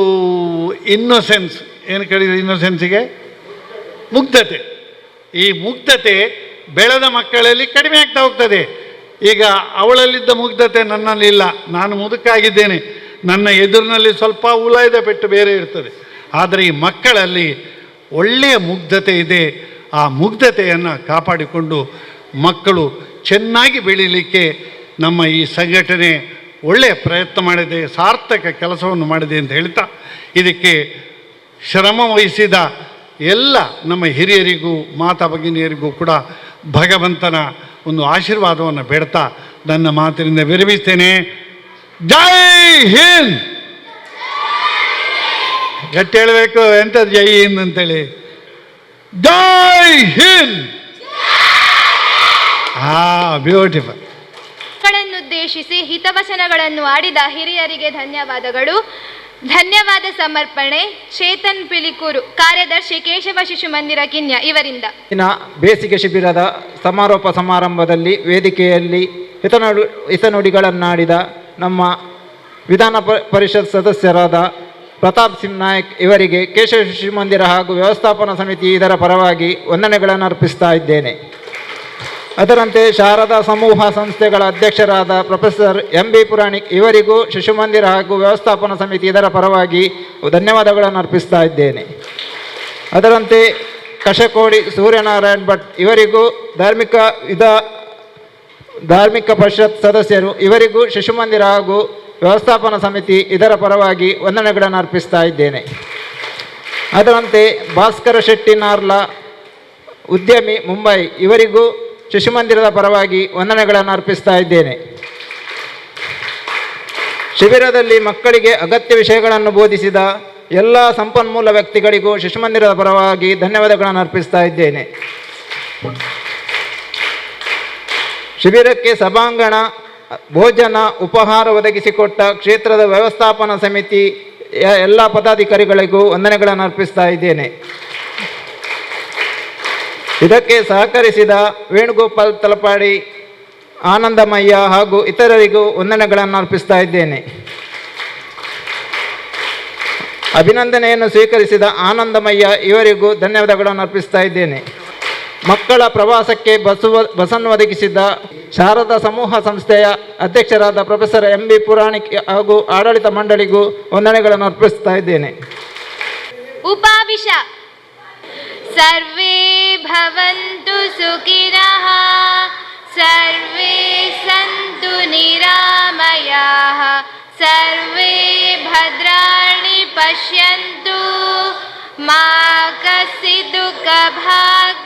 ಇನ್ನೊಸೆನ್ಸ್, ಏನು ಕೇಳಿದ್ರು ಇನ್ನೊಸೆನ್ಸಿಗೆ, ಮುಗ್ಧತೆ. ಈ ಮುಗ್ಧತೆ ಬೆಳೆದ ಮಕ್ಕಳಲ್ಲಿ ಕಡಿಮೆ ಆಗ್ತಾ ಹೋಗ್ತದೆ. ಈಗ ಅವಳಲ್ಲಿದ್ದ ಮುಗ್ಧತೆ ನನ್ನಲ್ಲಿಲ್ಲ. ನಾನು ಮುದುಕಾಗಿದ್ದೇನೆ, ನನ್ನ ಎದುರಿನಲ್ಲಿ ಸ್ವಲ್ಪ ಉಲಾಯ್ದ ಪೆಟ್ಟು ಬೇರೆ ಇರ್ತದೆ. ಆದರೆ ಈ ಮಕ್ಕಳಲ್ಲಿ ಒಳ್ಳೆಯ ಮುಗ್ಧತೆ ಇದೆ. ಆ ಮುಗ್ಧತೆಯನ್ನು ಕಾಪಾಡಿಕೊಂಡು ಮಕ್ಕಳು ಚೆನ್ನಾಗಿ ಬೆಳೀಲಿಕ್ಕೆ ನಮ್ಮ ಈ ಸಂಘಟನೆ ಒಳ್ಳೆಯ ಪ್ರಯತ್ನ ಮಾಡಿದೆ, ಸಾರ್ಥಕ ಕೆಲಸವನ್ನು ಮಾಡಿದೆ ಅಂತ ಹೇಳ್ತಾ, ಇದಕ್ಕೆ ಶ್ರಮ ವಹಿಸಿದ ಎಲ್ಲ ನಮ್ಮ ಹಿರಿಯರಿಗೂ ಮಾತಾ ಭಗಿನಿಯರಿಗೂ ಕೂಡ ಭಗವಂತನ ಒಂದು ಆಶೀರ್ವಾದವನ್ನು ಬೇಡ್ತಾ ನನ್ನ ಮಾತಿನಿಂದ ವಿರಮಿಸ್ತೇನೆ. ಜೈ ಹಿಂದ್. ಗಟ್ಟಿ ಹೇಳಬೇಕು, ಎಂಥದ್ದು ಜೈ ಹಿಂದ್ ಅಂತೇಳಿ. ಜೈ ಹಿಂದ್. ಬ್ಯೂಟಿಫುಲ್. ಮಕ್ಕಳನ್ನುದ್ದೇಶಿಸಿ ಹಿತವಚನಗಳನ್ನು ಆಡಿದ ಹಿರಿಯರಿಗೆ ಧನ್ಯವಾದಗಳು. ಧನ್ಯವಾದ ಸಮರ್ಪಣೆ ಚೇತನ್ ಪಿಲಿಕೂರು, ಕಾರ್ಯದರ್ಶಿ ಕೇಶವ ಶಿಶು ಮಂದಿರ ಕಿನ್ಯ ಇವರಿಂದ. ಬೇಸಿಗೆ ಶಿಬಿರದ ಸಮಾರೋಪ ಸಮಾರಂಭದಲ್ಲಿ ವೇದಿಕೆಯಲ್ಲಿ ಹಿತನುಡಿಗಳನ್ನಾಡಿದ ನಮ್ಮ ವಿಧಾನ ಪರಿಷತ್ ಸದಸ್ಯರಾದ ಪ್ರತಾಪ್ ಸಿಂಗ್ ನಾಯಕ್ ಇವರಿಗೆ ಕೇಶವ ಶಿಶು ಮಂದಿರ ಹಾಗೂ ವ್ಯವಸ್ಥಾಪನಾ ಸಮಿತಿ ಇದರ ಪರವಾಗಿ ವಂದನೆಗಳನ್ನು ಅರ್ಪಿಸ್ತಾ ಇದ್ದೇನೆ. ಅದರಂತೆ ಶಾರದಾ ಸಮೂಹ ಸಂಸ್ಥೆಗಳ ಅಧ್ಯಕ್ಷರಾದ ಪ್ರೊಫೆಸರ್ MB ಪುರಾಣಿಕ್ ಇವರಿಗೂ ಶಿಶು ಮಂದಿರ ಹಾಗೂ ವ್ಯವಸ್ಥಾಪನಾ ಸಮಿತಿ ಇದರ ಪರವಾಗಿ ಧನ್ಯವಾದಗಳನ್ನು ಅರ್ಪಿಸ್ತಾ ಇದ್ದೇನೆ. ಅದರಂತೆ ಕಶಕೋಡಿ ಸೂರ್ಯನಾರಾಯಣ್ ಭಟ್ ಇವರಿಗೂ ಧಾರ್ಮಿಕ ಪರಿಷತ್ ಸದಸ್ಯರು ಇವರಿಗೂ ಶಿಶು ಮಂದಿರ ಹಾಗೂ ವ್ಯವಸ್ಥಾಪನಾ ಸಮಿತಿ ಇದರ ಪರವಾಗಿ ವಂದನೆಗಳನ್ನು ಅರ್ಪಿಸ್ತಾ ಇದ್ದೇನೆ. ಅದರಂತೆ ಭಾಸ್ಕರ ಶೆಟ್ಟಿ ನಾರ್ಲಾ ಉದ್ಯಮಿ ಮುಂಬೈ ಇವರಿಗೂ ಶಿಶು ಮಂದಿರದ ಪರವಾಗಿ ವಂದನೆಗಳನ್ನು ಅರ್ಪಿಸ್ತಾ ಇದ್ದೇನೆ. ಶಿಬಿರದಲ್ಲಿ ಮಕ್ಕಳಿಗೆ ಅಗತ್ಯ ವಿಷಯಗಳನ್ನು ಬೋಧಿಸಿದ ಎಲ್ಲ ಸಂಪನ್ಮೂಲ ವ್ಯಕ್ತಿಗಳಿಗೂ ಶಿಶು ಮಂದಿರದ ಪರವಾಗಿ ಧನ್ಯವಾದಗಳನ್ನು ಅರ್ಪಿಸ್ತಾ ಇದ್ದೇನೆ. ಶಿಬಿರಕ್ಕೆ ಸಭಾಂಗಣ, ಭೋಜನ, ಉಪಹಾರ ಒದಗಿಸಿಕೊಟ್ಟ ಕ್ಷೇತ್ರದ ವ್ಯವಸ್ಥಾಪನಾ ಸಮಿತಿಯ ಎಲ್ಲ ಪದಾಧಿಕಾರಿಗಳಿಗೂ ವಂದನೆಗಳನ್ನು ಅರ್ಪಿಸ್ತಾ ಇದ್ದೇನೆ. ಇದಕ್ಕೆ ಸಹಕರಿಸಿದ ವೇಣುಗೋಪಾಲ್ ತಲಪಾಡಿ, ಆನಂದಮಯ್ಯ ಹಾಗೂ ಇತರರಿಗೂ ವಂದನೆಗಳನ್ನು ಅರ್ಪಿಸ್ತಾ ಇದ್ದೇನೆ. ಅಭಿನಂದನೆಯನ್ನು ಸ್ವೀಕರಿಸಿದ ಆನಂದಮಯ್ಯ ಇವರಿಗೂ ಧನ್ಯವಾದಗಳನ್ನು ಅರ್ಪಿಸ್ತಾ ಇದ್ದೇನೆ. ಮಕ್ಕಳ ಪ್ರವಾಸಕ್ಕೆ ಬಸ್ಸನ್ನು ಒದಗಿಸಿದ ಶಾರದಾ ಸಮೂಹ ಸಂಸ್ಥೆಯ ಅಧ್ಯಕ್ಷರಾದ ಪ್ರೊಫೆಸರ್ MB ಪುರಾಣಿಕ್ ಹಾಗೂ ಆಡಳಿತ ಮಂಡಳಿಗೂ ವಂದನೆಗಳನ್ನು ಅರ್ಪಿಸ್ತಾ ಇದ್ದೇನೆ. ಉಪಾವಿಷ ಸರ್ವೇ ಭವಂತು ಸುಖಿನಃ ಸರ್ವೇ ಸಂತು ನಿರಾಮಯಾಃ ಸರ್ವೇ ಭದ್ರಾಣಿ ಪಶ್ಯಂತು ಮಾ ಕಶ್ಚಿತ್ ದುಃಖ ಭಾಗ್